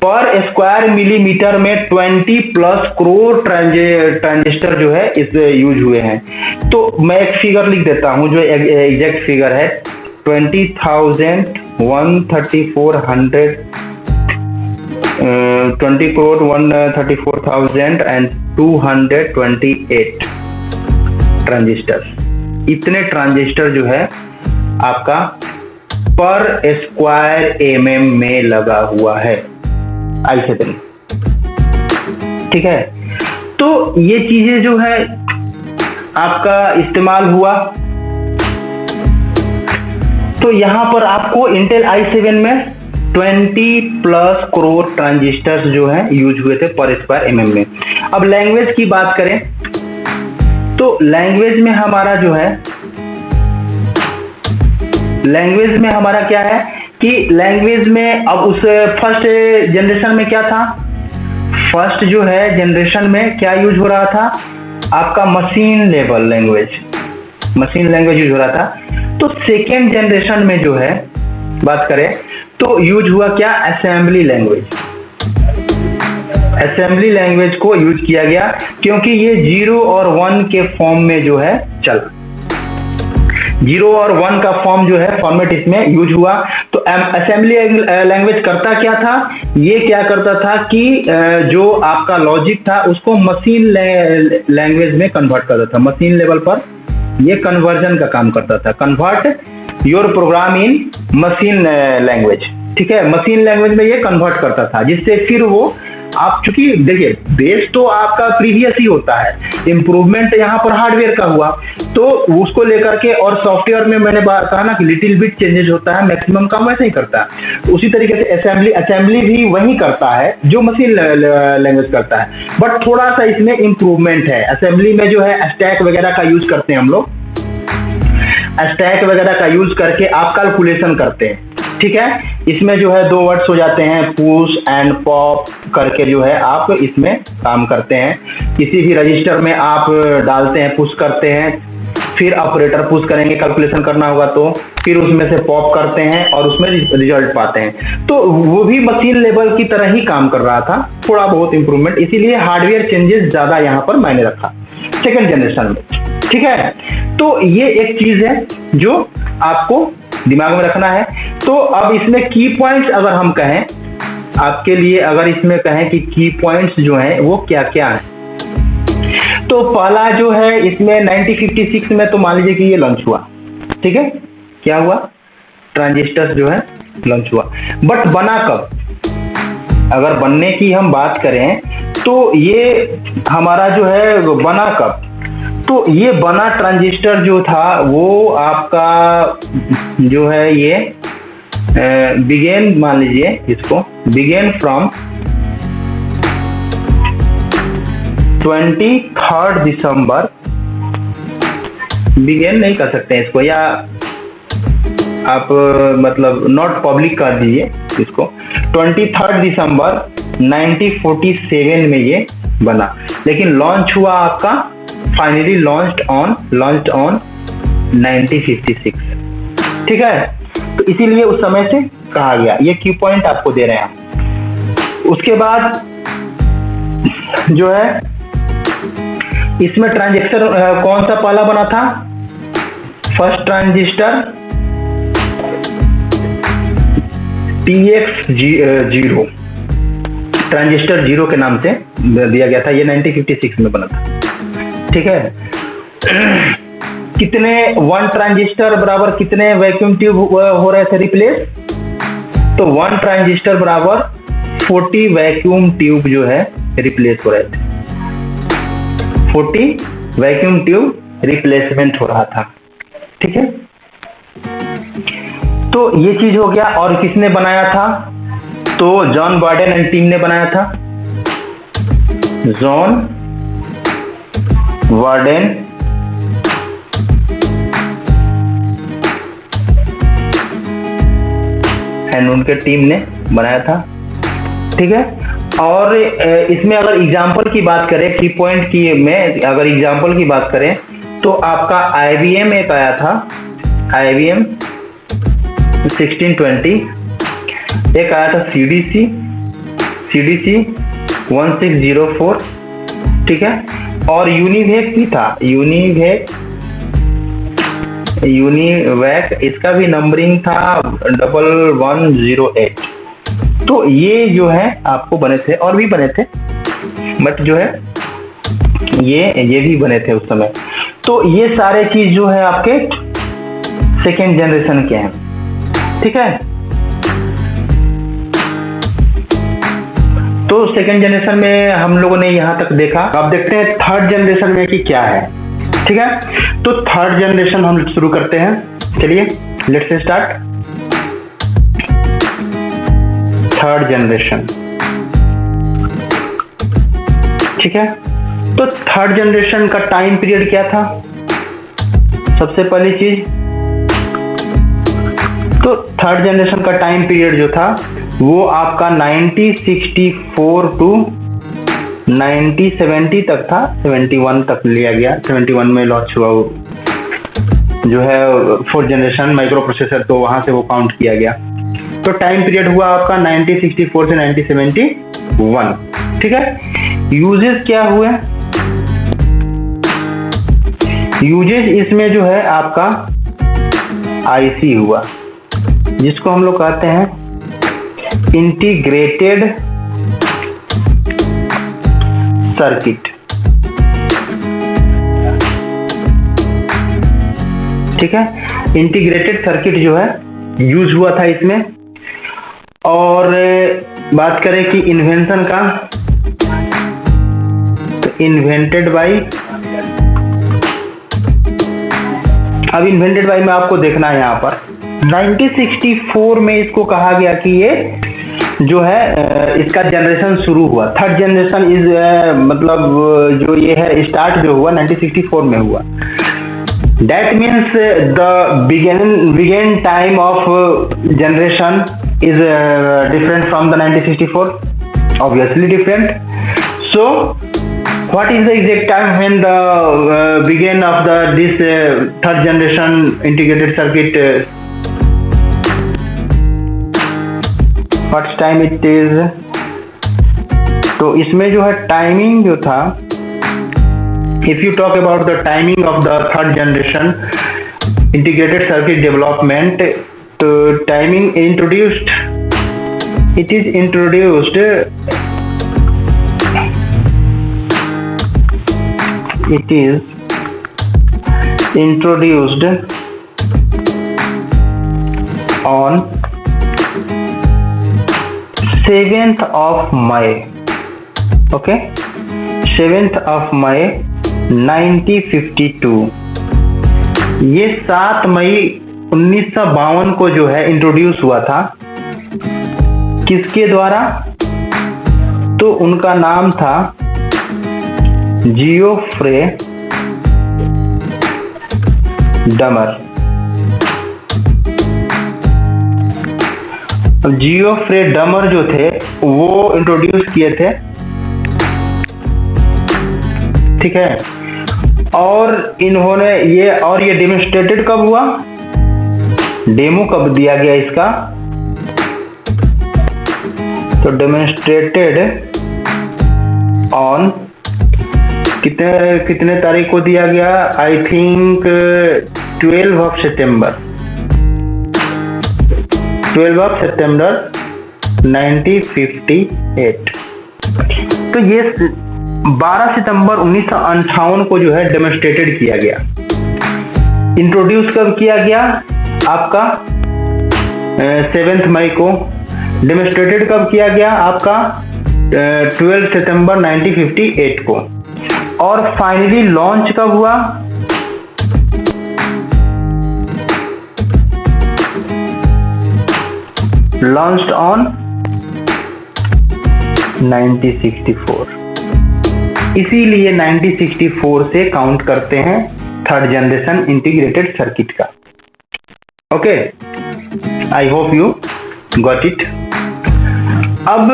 पर स्क्वायर मिलीमीटर में 20+ करोड़ ट्रांजिस्टर जो है इस यूज हुए हैं। तो मैं एक फिगर लिख देता हूं, जो एग्जैक्ट फिगर है 20,134 20,134,228 ट्रांजिस्टर। इतने ट्रांजिस्टर जो है आपका पर स्क्वायर में लगा हुआ है i7। ठीक है, तो ये चीजें जो है आपका इस्तेमाल हुआ। तो यहां पर आपको इंटेल i7 में 20+ करोड़ ट्रांजिस्टर्स जो है यूज हुए थे पर स्क्वायर में। अब लैंग्वेज की बात करें तो लैंग्वेज में हमारा जो है, लैंग्वेज में हमारा क्या है कि लैंग्वेज में अब उस फर्स्ट जनरेशन में क्या था? फर्स्ट जो है जनरेशन में क्या यूज हो रहा था? आपका machine level language, machine language use हो रहा था। तो सेकेंड जनरेशन में जो है बात करें तो यूज हुआ क्या? Assembly language. असेंबली लैंग्वेज को यूज किया गया क्योंकि ये 0 और 1 के फॉर्म में जो है चल, 0 और 1 का फॉर्म जो है फॉर्मेट इसमें यूज हुआ। तो असेंबली लैंग्वेज करता क्या था? ये क्या करता था कि जो आपका लॉजिक था उसको मशीन लैंग्वेज में कन्वर्ट करता था। मशीन लेवल पर ये कन्वर्जन का काम करता था, convert your program in machine language. ठीक है, मशीन लैंग्वेज में ये कन्वर्ट करता था, जिससे फिर वो आप, चूंकि देखिए बेस तो आपका प्रीवियस ही होता है, इम्प्रूवमेंट यहाँ पर हार्डवेयर का हुआ, तो उसको लेकर के, और सॉफ्टवेयर में मैंने कहा ना कि लिटिल बिट चेंजेस होता है, मैक्सिमम काम वैसे ही करता है। उसी तरीके से असेंबली भी वही करता है जो मशीन लैंग्वेज करता है, बट थोड़ा सा इसमें इम्प्रूवमेंट है। असेंबली में जो है स्टैक वगैरह का यूज करते हैं हम लोग, स्टैक वगैरह का यूज करके आप कैलकुलेशन करते हैं। ठीक है, इसमें जो है 2 वर्ड्स हो जाते हैं, पुश एंड पॉप करके जो है आप इसमें काम करते हैं। किसी भी रजिस्टर में आप डालते हैं, पुश करते हैं, फिर ऑपरेटर पुश करेंगे, कैलकुलेशन करना होगा तो फिर उसमें से पॉप करते हैं और उसमें रिजल्ट पाते हैं। तो वो भी मशीन लेवल की तरह ही काम कर रहा था, थोड़ा बहुत इंप्रूवमेंट, इसीलिए हार्डवेयर चेंजेस ज्यादा यहाँ पर मायने रखा सेकेंड जनरेशन में। ठीक है, तो ये एक चीज है जो आपको दिमाग में रखना है। तो अब इसमें की पॉइंट्स अगर हम कहें आपके लिए, अगर इसमें कहें कि की पॉइंट्स जो हैं वो क्या क्या है, तो पहला जो है इसमें 1956 में तो मान लीजिए कि ये लॉन्च हुआ। ठीक है, क्या हुआ? ट्रांजिस्टर जो है लॉन्च हुआ, बट बना कब? अगर बनने की हम बात करें तो ये हमारा जो है बना कब? तो ये बना ट्रांजिस्टर जो था वो आपका जो है ये बिगेन, मान लीजिए इसको, बिगेन फ्रॉम 23 दिसंबर, बिगेन नहीं कर सकते हैं इसको, या आप मतलब नॉट पब्लिक कर दीजिए इसको, 23 दिसंबर 1947 में ये बना, लेकिन लॉन्च हुआ आपका फाइनली लॉन्च्ड ऑन 1956। ठीक है, तो इसीलिए उस समय से कहा गया। ये की पॉइंट आपको दे रहे हैं हम। उसके बाद जो है इसमें ट्रांजिस्टर कौन सा पहला बना था? फर्स्ट ट्रांजिस्टर TX0 ट्रांजिस्टर 0 के नाम से दिया गया था। ये 1956 में बना था। ठीक है। कितने 1 ट्रांजिस्टर बराबर कितने वैक्यूम ट्यूब हो रहे थे रिप्लेस? तो 1 ट्रांजिस्टर बराबर 40 वैक्यूम ट्यूब जो है रिप्लेस हो रहे थे। 40 वैक्यूम ट्यूब रिप्लेसमेंट हो रहा था। ठीक है। तो ये चीज हो गया। और किसने बनाया था? तो जॉन वार्डन एंड टीम ने बनाया था। जॉन वार्डन एंड उनके टीम ने बनाया था। ठीक है। और इसमें अगर एग्जाम्पल की बात करें, की पॉइंट की में अगर एग्जाम्पल की बात करें तो आपका IBM एक आया था, IBM 1620, एक आया था CDC 1604। ठीक है। और यूनिवेक भी था, यूनिवेक इसका भी नंबरिंग था 1108। तो ये जो है आपको बने थे, और भी बने थे, बट जो है ये भी बने थे उस समय। तो ये सारे चीज जो है आपके सेकेंड जनरेशन के हैं। ठीक है। तो सेकेंड जनरेशन में हम लोगों ने यहां तक देखा। अब देखते हैं थर्ड जनरेशन में कि क्या है। ठीक है। तो थर्ड जनरेशन हम शुरू करते हैं। चलिए लेट्स स्टार्ट। Third generation. ठीक है। तो थर्ड जनरेशन का टाइम पीरियड क्या था? सबसे पहली चीज तो थर्ड जनरेशन का टाइम पीरियड जो था वो आपका 1964 टू 1970 तक था। 71 तक लिया गया। 71 में लॉन्च हुआ वो जो है फोर्थ जनरेशन माइक्रो प्रोसेसर, तो वहां से वो काउंट किया गया। तो टाइम पीरियड हुआ आपका 1964 से 1971। ठीक है। यूजेस क्या हुए? यूजेस इसमें जो है आपका IC हुआ, जिसको हम लोग कहते हैं इंटीग्रेटेड सर्किट। ठीक है। इंटीग्रेटेड सर्किट जो है यूज हुआ था इसमें। और बात करें कि इन्वेंशन का, तो इन्वेंटेड बाय, अब इन्वेंटेड बाय में आपको देखना है यहाँ पर 1964 में इसको कहा गया कि ये जो है इसका जनरेशन शुरू हुआ। थर्ड जनरेशन इज मतलब जो ये है स्टार्ट जो हुआ 1964 में हुआ। That means the begin time of generation is different from the 1964, obviously different. So what is the exact time when the begin of this third generation integrated circuit? What time it is? तो इसमें जो है timing जो था, if you talk about the timing of the third generation integrated circuit development, तो timing introduced, it is introduced on 7th of May, okay, 7th of May 1952। ये 7 मई 1952 को जो है इंट्रोड्यूस हुआ था। किसके द्वारा? तो उनका नाम था जियोफ्रे डमर। जियोफ्रे डमर जो थे वो इंट्रोड्यूस किए थे। ठीक है। और इन्होंने ये डेमोन्स्ट्रेटेड कब हुआ? डेमो कब दिया गया इसका? तो डेमोन्स्ट्रेटेड ऑन कितने तारीख को दिया गया? आई थिंक 12 ऑफ सितंबर 1958। तो ये 12 सितंबर 1958 को जो है डेमोन्स्ट्रेटेड किया गया। इंट्रोड्यूस कब किया गया? आपका 7 मई को। डेमोन्स्ट्रेटेड कब किया गया? आपका 12 सितंबर 1958 को। और फाइनली लॉन्च कब हुआ? Launched on 1964। इसीलिए 1964 से काउंट करते हैं थर्ड जनरेशन इंटीग्रेटेड सर्किट का। Okay, I hope you got it. अब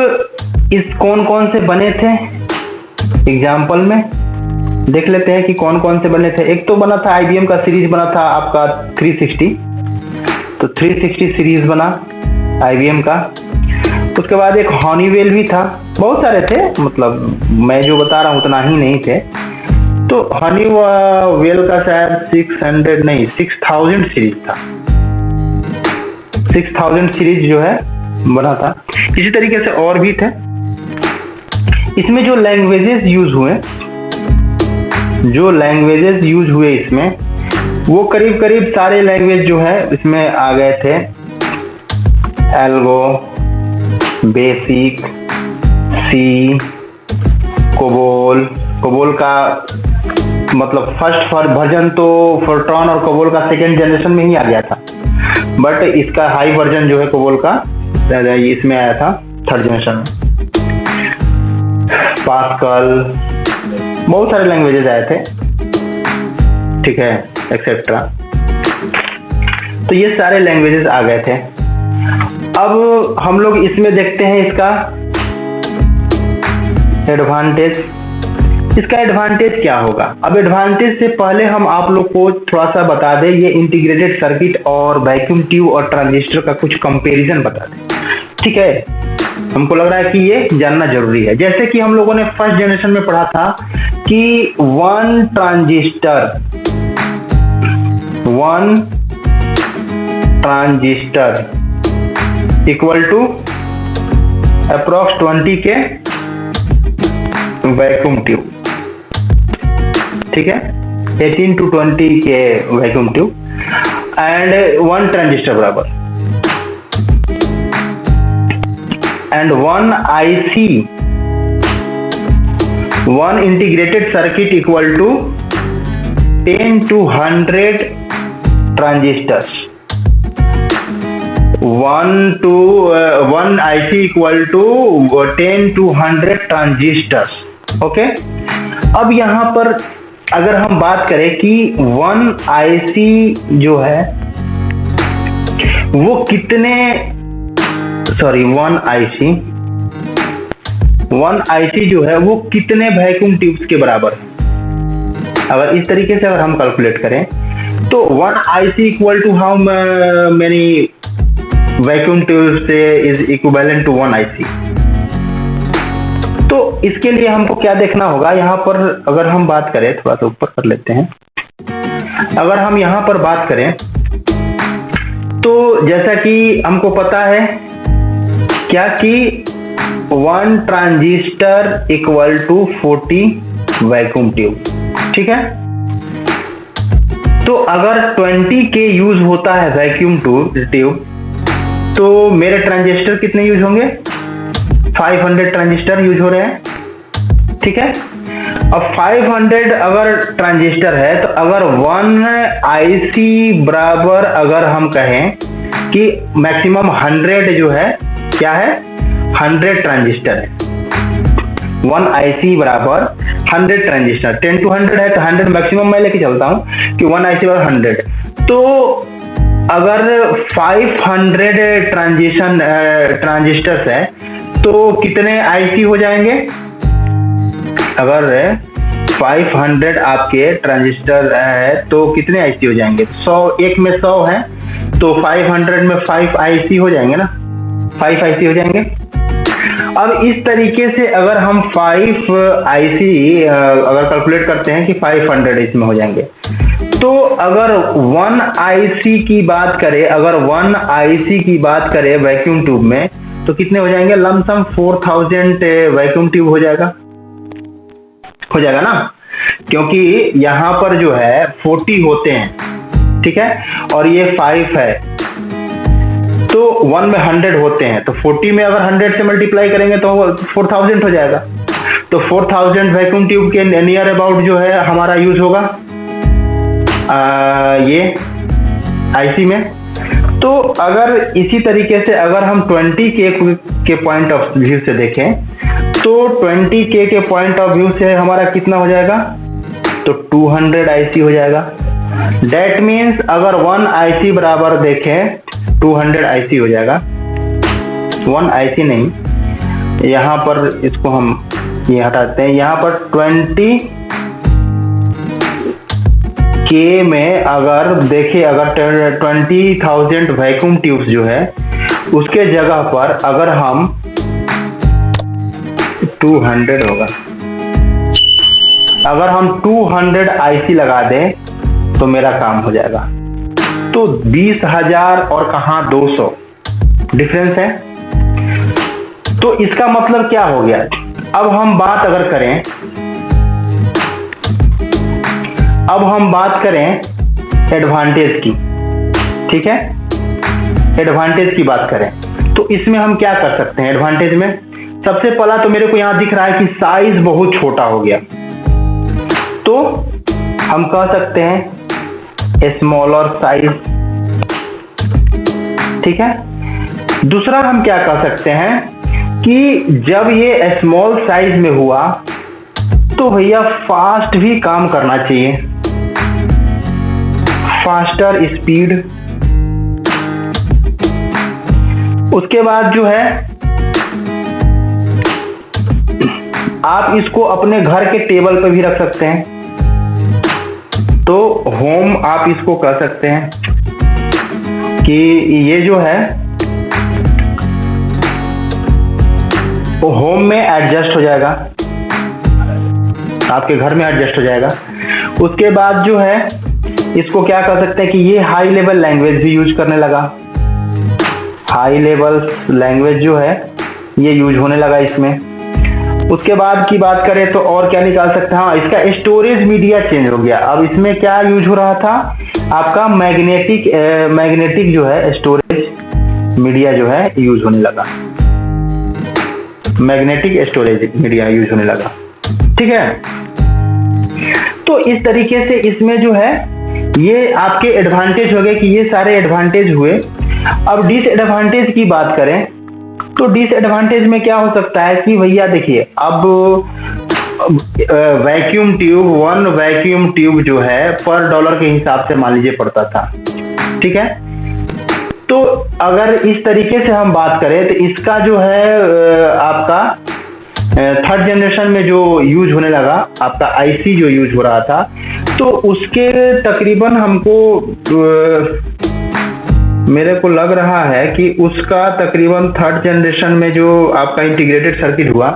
इस कौन कौन से बने थे एग्जाम्पल में देख लेते हैं कि कौन कौन से बने थे। एक तो बना था IBM का सीरीज बना था आपका 360, तो 360 सीरीज बना IBM का। उसके बाद एक हनीवेल भी था, बहुत सारे थे, मतलब मैं जो बता रहा हूँ उतना ही नहीं थे। तो हनीवेल का शायद 6000 सीरीज था, 6000 सीरीज जो है बना था। इसी तरीके से और भी थे। इसमें जो लैंग्वेजेस यूज हुए इसमें, वो करीब करीब सारे लैंग्वेज जो है इसमें आ गए थे। एल्गो, बेसिक, सी, कोबोल का मतलब फर्स्ट वर्जन तो फोर्ट्रॉन और कोबोल का सेकेंड जनरेशन में ही आ गया था, बट इसका हाई वर्जन जो है कोबोल का इसमें आया था थर्ड जनरेशन में। पास्कल, बहुत सारे लैंग्वेजेस आए थे, ठीक है, एक्सेट्रा। तो ये सारे लैंग्वेजेस आ गए थे। अब हम लोग इसमें देखते हैं इसका एडवांटेज। इसका एडवांटेज क्या होगा? अब एडवांटेज से पहले हम आप लोग को थोड़ा सा बता दें, ये इंटीग्रेटेड सर्किट और वैक्यूम ट्यूब और ट्रांजिस्टर का कुछ कंपैरिजन बता दें, ठीक है। हमको लग रहा है कि ये जानना जरूरी है। जैसे कि हम लोगों ने फर्स्ट जनरेशन में पढ़ा था कि one transistor equal to approx 20 के वैक्यूम ट्यूब, ठीक है, 18 to 20 के वैक्यूम ट्यूब एंड 1 ट्रांजिस्टर बराबर and 1 IC, 1 integrated circuit equal to 10 to 100 transistors. 1 IC equal to 10 to 100 transistors. Okay, अब यहाँ पर अगर हम बात करें कि 1 IC जो है वो कितने, सॉरी 1 IC जो है वो कितने वैक्यूम ट्यूब्स के बराबर है। अगर इस तरीके से अगर हम कैलकुलेट करें तो 1 IC equal to how many vacuum tubes is equivalent to 1 IC। तो इसके लिए हमको क्या देखना होगा? यहाँ पर अगर हम बात करें, थोड़ा सा ऊपर कर लेते हैं, अगर हम यहाँ पर बात करें तो जैसा कि हमको पता है क्या कि 1 transistor equal to 40 vacuum tube, ठीक है। तो अगर 20 के यूज होता है वैक्यूम ट्यूब, तो मेरे ट्रांजिस्टर कितने यूज होंगे? 500 ट्रांजिस्टर यूज हो रहे हैं, ठीक है। अब 500 अगर ट्रांजिस्टर है तो अगर 1 IC बराबर अगर हम कहें कि मैक्सिमम 100 जो है क्या है, 100 ट्रांजिस्टर है। 1 IC बराबर 100 ट्रांजिस्टर, 10 to 100 है तो 100 मैक्सिमम मैं लेके चलता हूँ कि 1 IC बराबर 100। तो अगर 500 ट्रांजिस्टर्स है तो कितने IC हो जाएंगे? अगर 500 आपके ट्रांजिस्टर है तो कितने IC हो जाएंगे? 100, एक में 100 है तो 500 में 5 आईसी हो जाएंगे ना, 5 आईसी हो जाएंगे। अब इस तरीके से अगर हम 5 आईसी अगर कैलकुलेट करते हैं कि 500 इसमें हो जाएंगे, तो अगर 1 आईसी की बात करें, अगर 1 आईसी की बात करें वैक्यूम ट्यूब में, तो कितने हो जाएंगे? लमसम 4000 वैक्यूम ट्यूब हो जाएगा ना, क्योंकि यहाँ पर जो है 40 होते हैं, ठीक है, और ये 5 है, तो 1 में 100 होते हैं, तो 40 में अगर 100 से मल्टीप्लाई करेंगे तो 4000 हो जाएगा। तो 4000 वैक्यूम ट्यूब के नियर अबाउट जो है हमारा यूज होगा ये आईसी में। तो अगर इसी तरीके से अगर हम 20K के पॉइंट ऑफ व्यू से देखें, तो 20K के पॉइंट ऑफ व्यू से हमारा कितना हो जाएगा? तो 200 आईसी हो जाएगा। डेट मीन्स अगर 1 आईसी बराबर देखें 200 आईसी हो जाएगा। 1 आईसी नहीं, यहाँ पर इसको हम ये हटाते हैं, यहाँ पर 20K में अगर देखें, अगर 20,000 वैक्यूम ट्यूब्स जो है उसके जगह पर अगर हम 200 होगा, अगर हम 200 आईसी लगा दें तो मेरा काम हो जाएगा। तो 20,000 और कहाँ 200 डिफरेंस है। तो इसका मतलब क्या हो गया? अब हम बात अगर करें, अब हम बात करें एडवांटेज की, ठीक है, एडवांटेज की बात करें तो इसमें हम क्या कर सकते हैं? एडवांटेज में सबसे पहला तो मेरे को यहां दिख रहा है कि साइज बहुत छोटा हो गया, तो हम कह सकते हैं स्मॉलर साइज, ठीक है। दूसरा हम क्या कह सकते हैं कि जब ये स्मॉल साइज में हुआ तो भैया फास्ट भी काम करना चाहिए, फास्टर स्पीड। उसके बाद जो है आप इसको अपने घर के टेबल पे भी रख सकते हैं, तो होम आप इसको कह सकते हैं कि ये जो है वो होम में एडजस्ट हो जाएगा, आपके घर में एडजस्ट हो जाएगा। उसके बाद जो है इसको क्या कर सकते हैं कि ये हाई लेवल लैंग्वेज भी यूज करने लगा, हाई लेवल लैंग्वेज जो है ये यूज होने लगा इसमें। उसके बाद की बात करें तो और क्या निकाल सकते हैं? हाँ, इसका स्टोरेज मीडिया चेंज हो गया। अब इसमें क्या यूज हो रहा था? आपका मैग्नेटिक जो है स्टोरेज मीडिया जो है यूज होने लगा, मैग्नेटिक स्टोरेज मीडिया यूज होने लगा, ठीक है। तो इस तरीके से इसमें जो है ये आपके एडवांटेज हो गए कि ये सारे एडवांटेज हुए। अब डिसएडवांटेज की बात करें तो डिसएडवांटेज में क्या हो सकता है कि भैया देखिए, अब वैक्यूम ट्यूब, 1 वैक्यूम ट्यूब जो है पर डॉलर के हिसाब से मान लीजिए पड़ता था, ठीक है। तो अगर इस तरीके से हम बात करें तो इसका जो है आपका 3rd जनरेशन में जो यूज होने लगा, आपका आईसी जो यूज हो रहा था, तो उसके तकरीबन हमको मेरे को लग रहा है कि उसका तकरीबन 3rd जनरेशन में जो आपका इंटीग्रेटेड सर्किट हुआ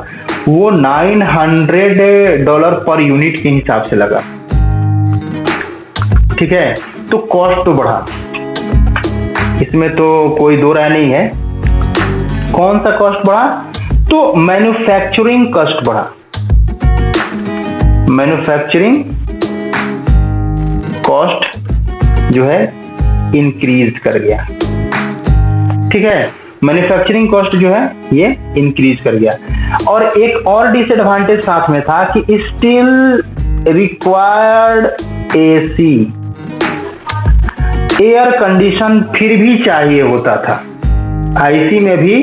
वो $900 पर यूनिट के हिसाब से लगा, ठीक है। तो कॉस्ट तो बढ़ा, इसमें तो कोई दो राय नहीं है। कौन सा कॉस्ट बढ़ा? तो मैन्युफैक्चरिंग कॉस्ट बढ़ा, मैन्युफैक्चरिंग कॉस्ट जो है इंक्रीज कर गया, ठीक है। मैन्युफैक्चरिंग कॉस्ट जो है ये इंक्रीज कर गया। और एक और डिसएडवांटेज साथ में था कि still required AC, air condition फिर भी चाहिए होता था, आईसी में भी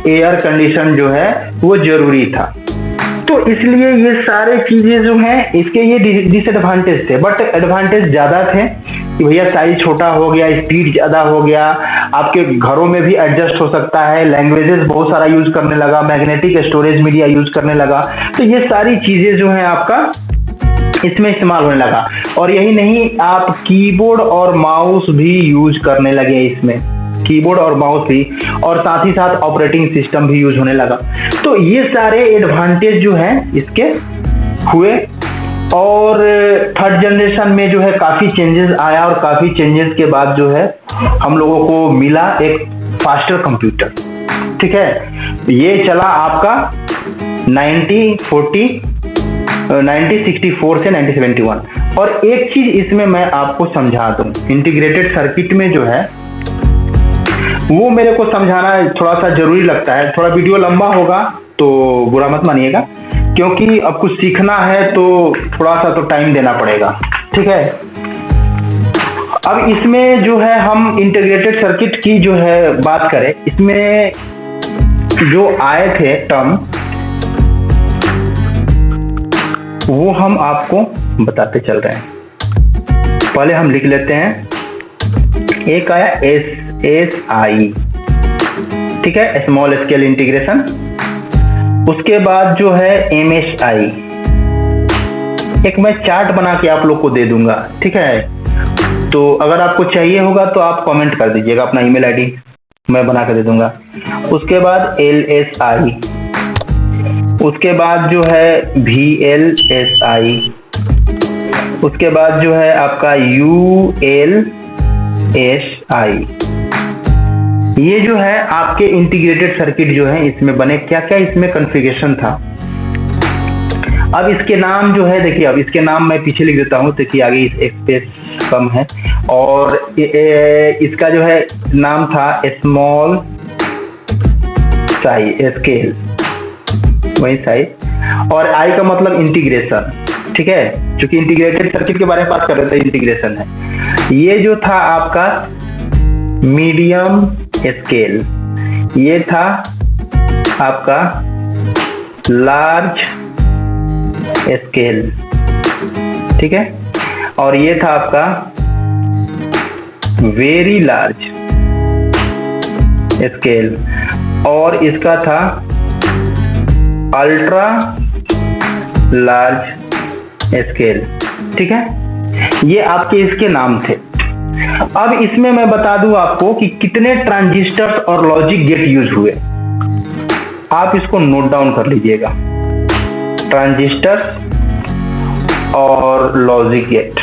एयर कंडीशन जो है वो जरूरी था। तो इसलिए ये सारे चीजें जो हैं इसके ये डिसएडवांटेज थे, बट एडवांटेज ज्यादा थे कि भैया साइज छोटा हो गया, स्पीड ज्यादा हो गया, आपके घरों में भी एडजस्ट हो सकता है, लैंग्वेजेस बहुत सारा यूज करने लगा, मैग्नेटिक स्टोरेज मीडिया यूज करने लगा। तो ये सारी चीजें जो है आपका इसमें इस्तेमाल होने लगा। और यही नहीं, आप कीबोर्ड और माउस भी यूज करने लगे इसमें, कीबोर्ड और माउस भी, और साथ ही साथ ऑपरेटिंग सिस्टम भी यूज होने लगा। तो ये सारे एडवांटेज जो है इसके हुए। और थर्ड जनरेशन में जो है काफी चेंजेस आया, और काफी चेंजेस के बाद जो है हम लोगों को मिला एक फास्टर कंप्यूटर। ठीक है, ये चला आपका 1964 से 1971। और एक चीज इसमें मैं आपको समझा दूं, इंटीग्रेटेड सर्किट में जो है वो मेरे को समझाना थोड़ा सा जरूरी लगता है। थोड़ा वीडियो लंबा होगा तो बुरा मत मानिएगा, क्योंकि अब कुछ सीखना है तो थोड़ा सा तो टाइम देना पड़ेगा। ठीक है, अब इसमें जो है हम इंटीग्रेटेड सर्किट की जो है बात करें, इसमें जो आए थे टर्म वो हम आपको बताते चल रहे हैं। पहले हम लिख लेते हैं, एक आया SSI, ठीक है, स्मॉल स्केल इंटीग्रेशन। उसके बाद जो है MSI, एक मैं चार्ट बना के आप लोग को दे दूंगा। ठीक है, तो अगर आपको चाहिए होगा तो आप कमेंट कर दीजिएगा अपना ईमेल आईडी, मैं बना के दे दूंगा। उसके बाद LSI, उसके बाद जो है VLSI, उसके बाद जो है आपका ULSI। ये जो है आपके इंटीग्रेटेड सर्किट जो है इसमें बने। क्या क्या इसमें कॉन्फ़िगरेशन था, अब इसके नाम जो है देखिए, अब इसके नाम मैं पीछे लिख देता हूँ ताकि आगे स्पेस कम है। और इसका जो है नाम था स्मॉल स्केल, वही साइज, और आई का मतलब इंटीग्रेशन। ठीक है, क्योंकि इंटीग्रेटेड सर्किट के बारे में बात कर रहे थे, इंटीग्रेशन है। ये जो था आपका मीडियम स्केल, ये था आपका लार्ज स्केल। ठीक है, और ये था आपका वेरी लार्ज स्केल, और इसका था अल्ट्रा लार्ज स्केल। ठीक है, ये आपके इसके नाम थे। अब इसमें मैं बता दूं आपको कि कितने ट्रांजिस्टर्स और लॉजिक गेट यूज हुए। आप इसको नोट डाउन कर लीजिएगा, ट्रांजिस्टर्स और लॉजिक गेट।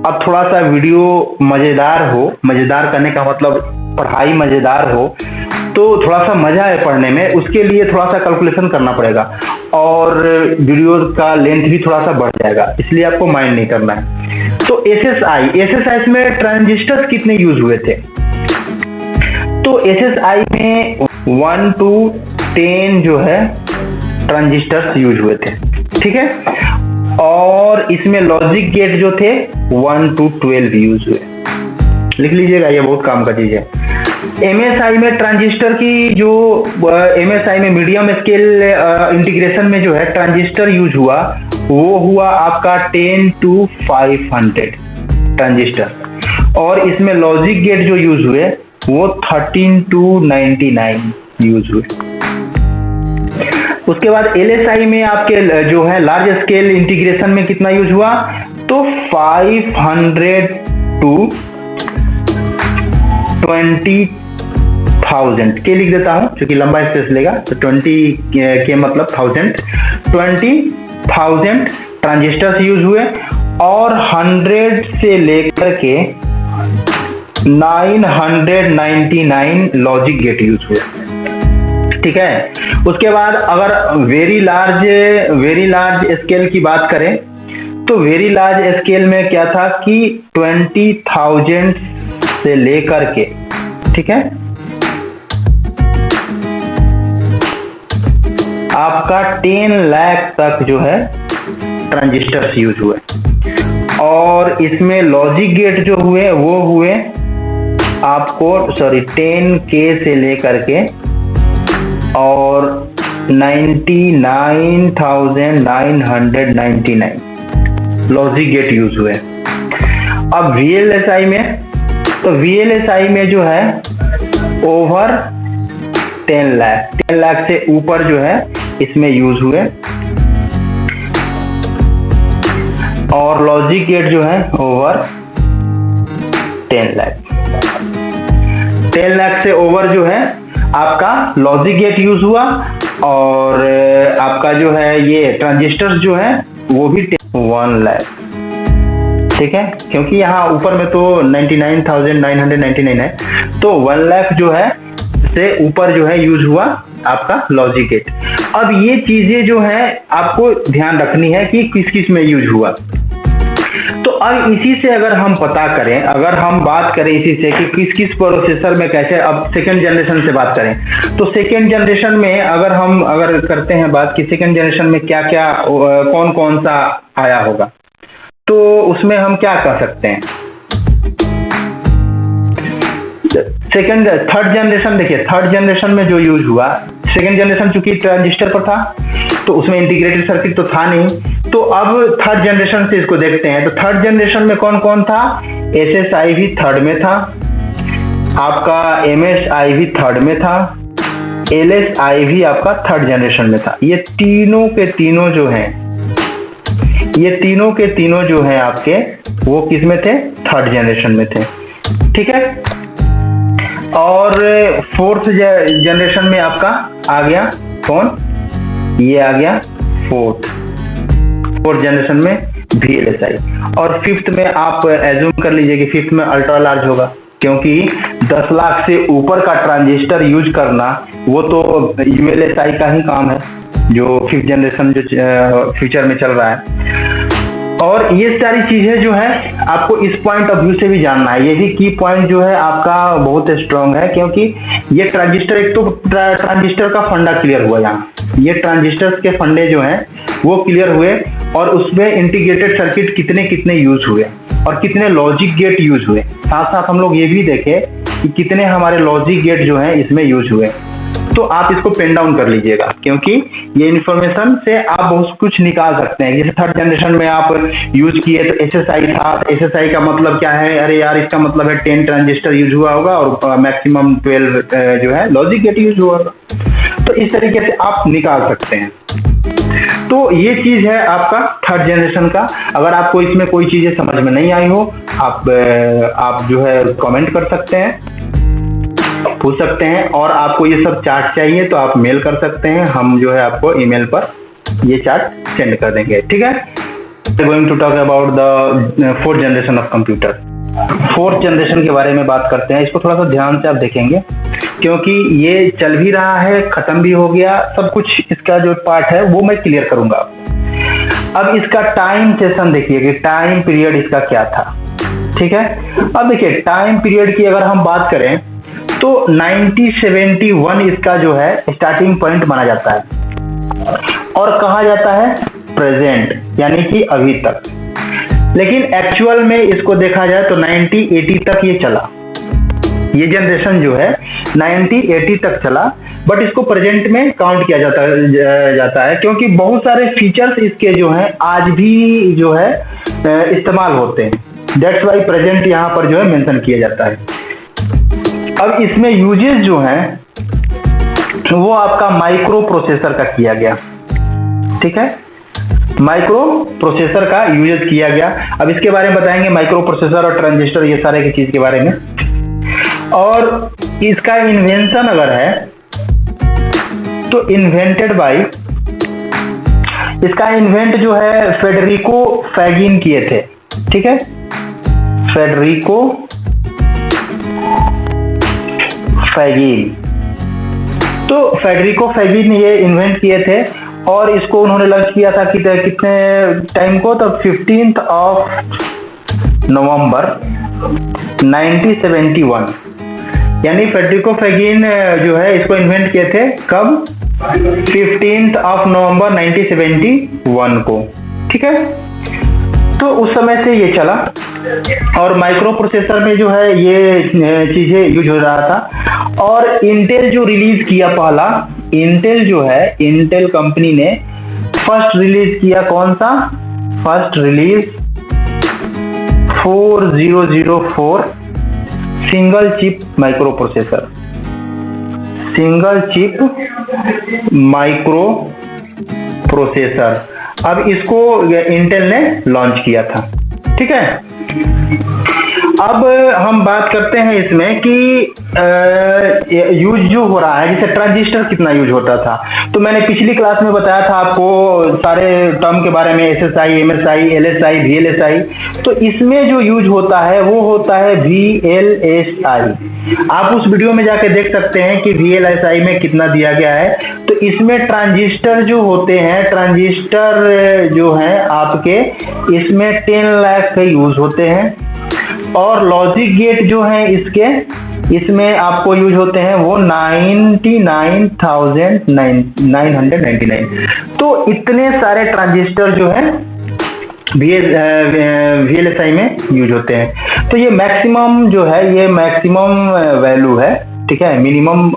अब थोड़ा सा वीडियो मजेदार हो, मजेदार करने का मतलब पढ़ाई मजेदार हो, तो थोड़ा सा मजा है पढ़ने में, उसके लिए थोड़ा सा कैलकुलेशन करना पड़ेगा और वीडियो का लेंथ भी थोड़ा सा बढ़ जाएगा, इसलिए आपको माइंड नहीं करना है। तो SSI में ट्रांजिस्टर्स कितने यूज हुए थे? तो SSI में 1 to 10 जो है ट्रांजिस्टर्स यूज हुए थे। ठीक है, और इसमें लॉजिक गेट जो थे 1 to 12 यूज हुए। लिख लीजिएगा, ये बहुत काम का चीज है। MSI में ट्रांजिस्टर की जो MSI में मीडियम स्केल इंटीग्रेशन में जो है ट्रांजिस्टर यूज हुआ, वो हुआ आपका 10 to 500 ट्रांजिस्टर, और इसमें लॉजिक गेट जो यूज हुए वो 13 to 99 यूज हुए। उसके बाद LSI में आपके जो है लार्ज स्केल इंटीग्रेशन में कितना यूज हुआ, तो 500 to 20,000 के लिख देता हूं क्योंकि लंबा स्पेस लेगा, तो 20 के मतलब 20,000 ट्रांजिस्टर्स यूज हुए, और 100 से लेकर के 999 लॉजिक गेट यूज हुए। ठीक है, उसके बाद अगर वेरी लार्ज स्केल की बात करें, तो वेरी लार्ज स्केल में क्या था कि 20,000 से लेकर के, ठीक है, आपका 10 लाख तक जो है ट्रांजिस्टर्स यूज हुए। और इसमें लॉजिक गेट जो हुए वो हुए आपको 10K से लेकर के और 99,999 लॉजिक गेट यूज हुए। अब VLSI में, तो VLSI में जो है ओवर 10 लाख से ऊपर जो है इसमें यूज हुए। और लॉजिक गेट जो है ओवर 10 लाख। 10 लाख से ओवर जो है आपका लॉजिक गेट यूज हुआ, और आपका जो है ये ट्रांजिस्टर जो है वो भी 1 लाख। ठीक है, क्योंकि यहाँ ऊपर में तो 99,999 है, तो 1 लाख जो है से ऊपर जो है यूज हुआ आपका लॉजिक गेट। अब ये चीजें जो है आपको ध्यान रखनी है कि किस किस में यूज हुआ। तो अब इसी से अगर हम पता करें, अगर हम बात करें इसी से कि किस किस प्रोसेसर में कैसे, अब सेकेंड जनरेशन से बात करें तो सेकेंड जनरेशन में अगर करते हैं बात कि सेकेंड जनरेशन में क्या क्या कौन कौन सा आया होगा, तो उसमें हम क्या कर सकते हैं। थर्ड जनरेशन देखिए, थर्ड जनरेशन में जो यूज हुआ, सेकेंड जनरेशन चूंकि ट्रांजिस्टर पर था तो उसमें इंटीग्रेटेड सर्किट तो था नहीं, तो अब थर्ड जनरेशन से इसको देखते हैं। तो थर्ड जनरेशन में कौन कौन था, SSI भी थर्ड में था, आपका MSI भी थर्ड में था, LSI भी आपका थर्ड जनरेशन में था। ये तीनों के तीनों जो हैं, ये तीनों के तीनों जो हैं आपके वो किस में थे, थर्ड जनरेशन में थे। ठीक है, और फोर्थ जनरेशन में आपका आ गया कौन, ये आ गया फोर्थ जनरेशन में VLSI, और फिफ्थ में आप एज्यूम कर लीजिए कि फिफ्थ में अल्ट्रा लार्ज होगा, क्योंकि 10 लाख से ऊपर का ट्रांजिस्टर यूज करना वो तो ULSI का ही काम है, जो फिफ्थ जनरेशन जो फ्यूचर में चल रहा है। और ये सारी चीजें जो है आपको इस पॉइंट ऑफ व्यू से भी जानना है। ये भी की पॉइंट जो है आपका बहुत स्ट्रांग है, क्योंकि ये ट्रांजिस्टर, एक तो ट्रांजिस्टर का फंडा क्लियर हुआ, यहाँ ये ट्रांजिस्टर के फंडे जो हैं वो क्लियर हुए, और उसमें इंटीग्रेटेड सर्किट कितने कितने यूज हुए और कितने लॉजिक गेट यूज हुए। साथ साथ हम लोग ये भी देखे कि कितने हमारे लॉजिक गेट जो है इसमें यूज हुए। तो आप इसको पेन डाउन कर लीजिएगा, क्योंकि ये इन्फॉर्मेशन से आप बहुत कुछ निकाल सकते हैं। जैसे थर्ड जनरेशन में आप यूज किए तो SSI था, SSI का मतलब क्या है, अरे यार इसका मतलब है 10 ट्रांजिस्टर यूज हुआ होगा और मैक्सिमम 12 जो है लॉजिक गेट यूज हुआ होगा। तो इस तरीके से आप निकाल सकते हैं। तो ये चीज है आपका थर्ड जनरेशन का। अगर आपको इसमें कोई चीजें समझ में नहीं आई हो, आप जो है कमेंट कर सकते हैं, पूछ सकते हैं, और आपको ये सब चार्ट चाहिए तो आप मेल कर सकते हैं, हम जो है आपको ईमेल पर ये चार्ट सेंड कर देंगे। ठीक है, going to talk about the fourth generation of computer. Fourth generation के बारे में बात करते हैं। इसको थोड़ा सा ध्यान से आप देखेंगे, क्योंकि ये चल भी रहा है, खत्म भी हो गया, सब कुछ इसका जो पार्ट है वो मैं क्लियर करूंगा आपको। अब इसका टाइम सेशन देखिए कि टाइम पीरियड इसका क्या था। ठीक है, अब देखिए टाइम पीरियड की अगर हम बात करें तो 1971 इसका जो है स्टार्टिंग पॉइंट माना जाता है, और कहा जाता है प्रेजेंट, यानी कि अभी तक। लेकिन एक्चुअल में इसको देखा जाए तो 1980 तक ये चला, ये जनरेशन जो है 1980 तक चला, बट इसको प्रेजेंट में काउंट किया जाता है, क्योंकि बहुत सारे फीचर्स इसके जो हैं आज भी जो है इस्तेमाल होते हैं। दैट्स वाई प्रेजेंट यहाँ पर जो है मेंशन किया जाता है। अब इसमें यूजेस जो है वो आपका माइक्रो प्रोसेसर का किया गया। ठीक है, माइक्रो प्रोसेसर का यूजेस किया गया। अब इसके बारे में बताएंगे, माइक्रो प्रोसेसर और ट्रांजिस्टर, ये सारे की चीज के बारे में। और इसका इन्वेंशन अगर है तो इन्वेंटेड बाय, इसका इन्वेंट जो है फेडरिको फैगिन किए थे। ठीक है, फेडरिको फैगिन, तो फेडरिको फैगिन ये इन्वेंट किए थे, और इसको उन्होंने लॉन्च किया था कितने टाइम को, तो 15 नवंबर 1971, यानी फेडरिको फैगिन जो है इसको इन्वेंट किए थे कब, 15 नवंबर 1971 को। ठीक है, तो उस समय से ये चला, और माइक्रो प्रोसेसर में जो है ये चीजें यूज हो रहा था। और इंटेल जो रिलीज किया पहला, इंटेल जो है, इंटेल कंपनी ने फर्स्ट रिलीज किया कौन सा, first release 4004 single chip micro processor, single chip micro processor. अब इसको इंटेल ने लॉन्च किया था। ठीक है, अब हम बात करते हैं इसमें कि यूज जो हो रहा है, जैसे ट्रांजिस्टर कितना यूज होता था, तो मैंने पिछली क्लास में बताया था आपको सारे टर्म के बारे में, एसएसआई, एमएसआई, एलएसआई, वीएलएसआई। तो इसमें जो यूज होता है वो होता है वीएलएसआई। आप उस वीडियो में जाके देख सकते हैं कि वीएलएसआई में कितना दिया गया है। तो इसमें ट्रांजिस्टर जो होते हैं, ट्रांजिस्टर जो है आपके, इसमें 10 लाख के यूज होते हैं, और लॉजिक गेट जो है इसके, इसमें आपको यूज होते हैं वो 99,999। तो इतने सारे ट्रांजिस्टर जो है वीएलएसआई में यूज होते हैं। तो ये मैक्सिमम जो है, ये मैक्सिमम वैल्यू है। ठीक है, मिनिमम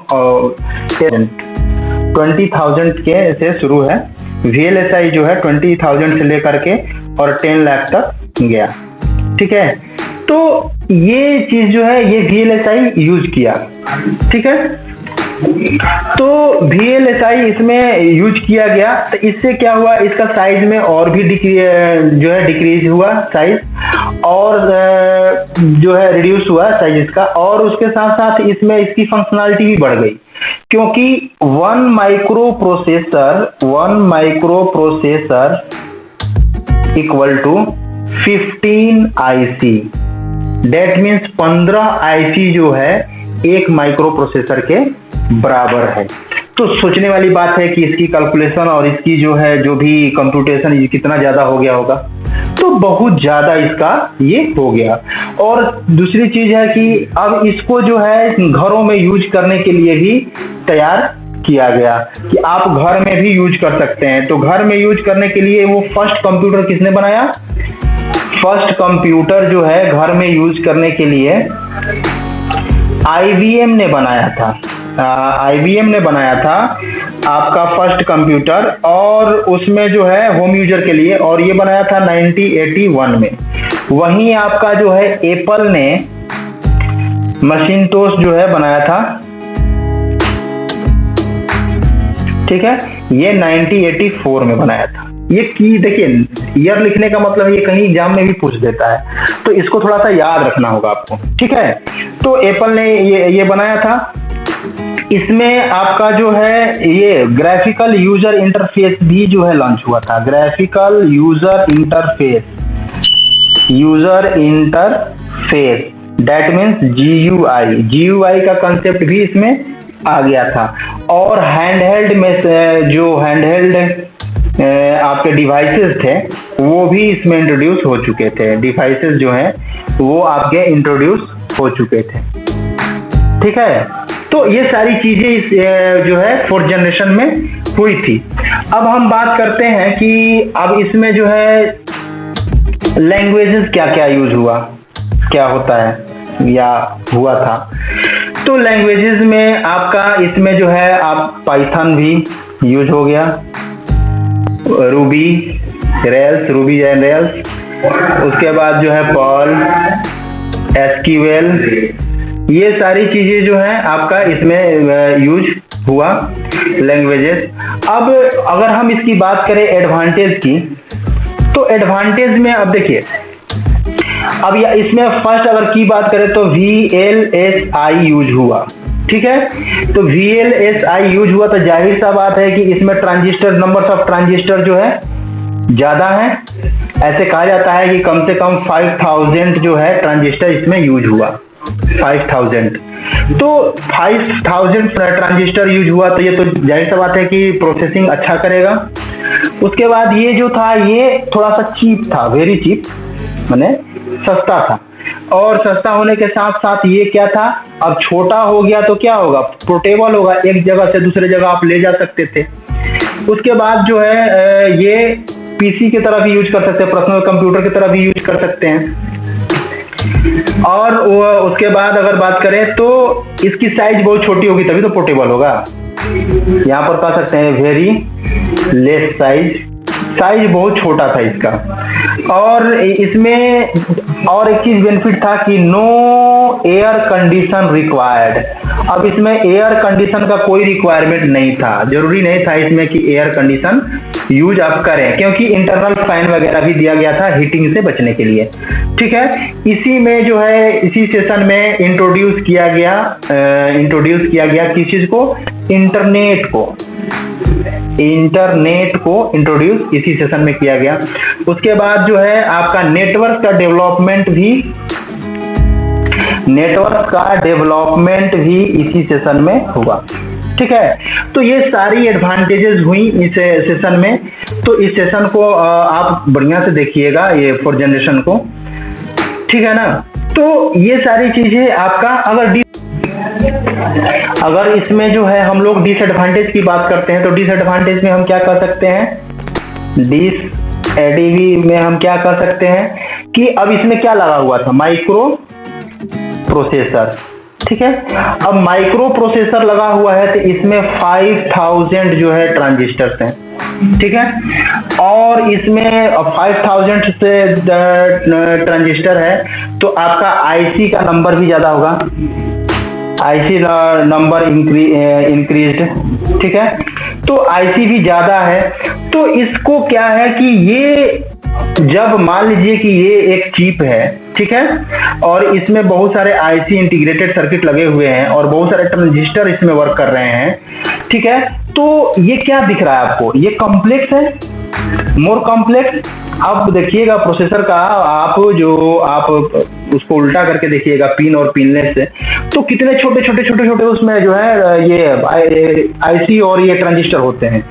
20,000 के से शुरू है। वीएलएसआई जो है 20,000 से लेकर के और 10 लाख तक गया। ठीक है, तो ये चीज जो है ये वीएलएसआई यूज किया। ठीक है, तो वीएलएसआई इसमें यूज किया गया, तो इससे क्या हुआ, इसका साइज में और भी जो है डिक्रीज हुआ साइज, और जो है रिड्यूस हुआ साइज इसका, और उसके साथ साथ इसमें इसकी फंक्शनैलिटी भी बढ़ गई, क्योंकि 1 microprocessor equal to 15 IC. That means 15 IC जो है एक माइक्रो प्रोसेसर के बराबर है। तो सोचने वाली बात है कि इसकी कैलकुलेशन और इसकी जो है जो भी कंप्यूटेशन कितना ज्यादा हो गया होगा, तो बहुत ज्यादा इसका ये हो गया। और दूसरी चीज है कि अब इसको जो है घरों में यूज करने के लिए भी तैयार किया गया कि आप घर में भी यूज कर सकते हैं। तो घर में यूज करने के लिए वो फर्स्ट कंप्यूटर किसने बनाया, फर्स्ट कंप्यूटर जो है घर में यूज करने के लिए आईबीएम ने बनाया था। आईबीएम ने बनाया था आपका फर्स्ट कंप्यूटर, और उसमें जो है होम यूजर के लिए, और ये बनाया था 1981 में। वहीं आपका जो है एप्पल ने मशीनटोस जो है बनाया था। ठीक है, ये 1984 में बनाया था। ये की देखिए, ईयर लिखने का मतलब ये कहीं एग्जाम में भी पूछ देता है, तो इसको थोड़ा सा याद रखना होगा आपको। ठीक है, तो एप्पल ने ये बनाया था। इसमें आपका जो है ये ग्राफिकल यूजर इंटरफेस भी जो है लॉन्च हुआ था। Graphical user interface that means GUI का कंसेप्ट भी इसमें आ गया था। और हैंडहेल्ड में जो हैंडहेल्ड आपके डिवाइसेस थे वो भी इसमें इंट्रोड्यूस हो चुके थे। डिवाइसेस जो हैं वो आपके इंट्रोड्यूस हो चुके थे। ठीक है, तो ये सारी चीजें इस जो है 4th जनरेशन में हुई थी। अब हम बात करते हैं कि अब इसमें जो है लैंग्वेजेस क्या क्या यूज हुआ, क्या होता है या हुआ था। तो लैंग्वेजेस में आपका इसमें जो है आप पाइथन भी यूज हो गया, रूबी एंड रेल्स, उसके बाद जो है पर्ल, एसक्यूएल, ये सारी चीजें जो है आपका इसमें यूज हुआ लैंग्वेजेस। अब अगर हम इसकी बात करें एडवांटेज की, तो एडवांटेज में अब देखिए, अब इसमें फर्स्ट अगर की बात करें तो VLSI यूज हुआ। ठीक है, तो VLSI यूज हुआ, तो जाहिर सा बात है कि इसमें ट्रांजिस्टर, नंबर ऑफ ट्रांजिस्टर जो है ज्यादा है। ऐसे कहा जाता है कि कम से कम 5000 जो है ट्रांजिस्टर इसमें यूज हुआ। 5000, तो 5000 ट्रांजिस्टर यूज हुआ, तो ये तो जाहिर सा बात है कि प्रोसेसिंग अच्छा करेगा। उसके बाद ये जो था ये थोड़ा सा चीप था, वेरी चीप, माने सस्ता था। और सस्ता होने के साथ साथ ये क्या था, अब छोटा हो गया तो क्या होगा, पोर्टेबल होगा, एक जगह से दूसरे जगह आप ले जा सकते थे। उसके बाद जो है ये पीसी की तरह भी यूज कर सकते हैं, पर्सनल कंप्यूटर की तरह भी यूज कर सकते हैं। और उसके बाद अगर बात करें तो इसकी साइज बहुत छोटी होगी तभी तो पोर्टेबल होगा। यहाँ पर कह सकते हैं वेरी लेस साइज, साइज बहुत छोटा था इसका। और इसमें और एक चीज बेनिफिट था कि नो एयर कंडीशन रिक्वायर्ड। अब इसमें एयर कंडीशन का कोई रिक्वायरमेंट नहीं था, जरूरी नहीं था इसमें कि एयर कंडीशन यूज आप करें, क्योंकि इंटरनल फैन वगैरह भी दिया गया था हीटिंग से बचने के लिए। ठीक है, इसी में जो है इसी सेशन में इंट्रोड्यूस किया गया किस चीज को, इंटरनेट को इंट्रोड्यूस इसी सेशन में किया गया। उसके बाद जो है आपका नेटवर्क का डेवलपमेंट भी इसी सेशन में हुआ। ठीक है, तो ये सारी एडवांटेजेस हुई इस सेशन में। तो इस सेशन को आप बढ़िया से देखिएगा, ये 4th जनरेशन को। ठीक है ना, तो ये सारी चीजें आपका अगर इसमें जो है हम लोग डिसएडवांटेज की बात करते हैं, तो डिसएडवांटेज में हम क्या कर सकते हैं, डिसएडीवी में हम क्या कर सकते हैं कि अब इसमें क्या लगा हुआ था, माइक्रो प्रोसेसर। ठीक है, अब माइक्रो प्रोसेसर लगा हुआ है तो इसमें 5000 जो है ट्रांजिस्टर्स हैं। ठीक है, और इसमें 5000 से ट्रांजिस्टर है तो आपका आईसी का नंबर भी ज्यादा होगा, आईसी नंबर इंक्रीज। ठीक है, तो आईसी भी ज्यादा है। तो इसको क्या है कि ये जब मान लीजिए कि ये एक चिप है, ठीक है, और इसमें बहुत सारे आईसी इंटीग्रेटेड सर्किट लगे हुए हैं और बहुत सारे ट्रांजिस्टर इसमें वर्क कर रहे हैं। ठीक है, तो ये क्या दिख रहा है आपको, ये कॉम्प्लेक्स है, मोर कॉम्प्लेक्स। अब देखिएगा प्रोसेसर का, आप उसको उल्टा करके देखिएगा पिन और पिनलेस से, तो कितने छोटे उसमें जो है ये आईसी और ये ट्रांजिस्टर होते हैं,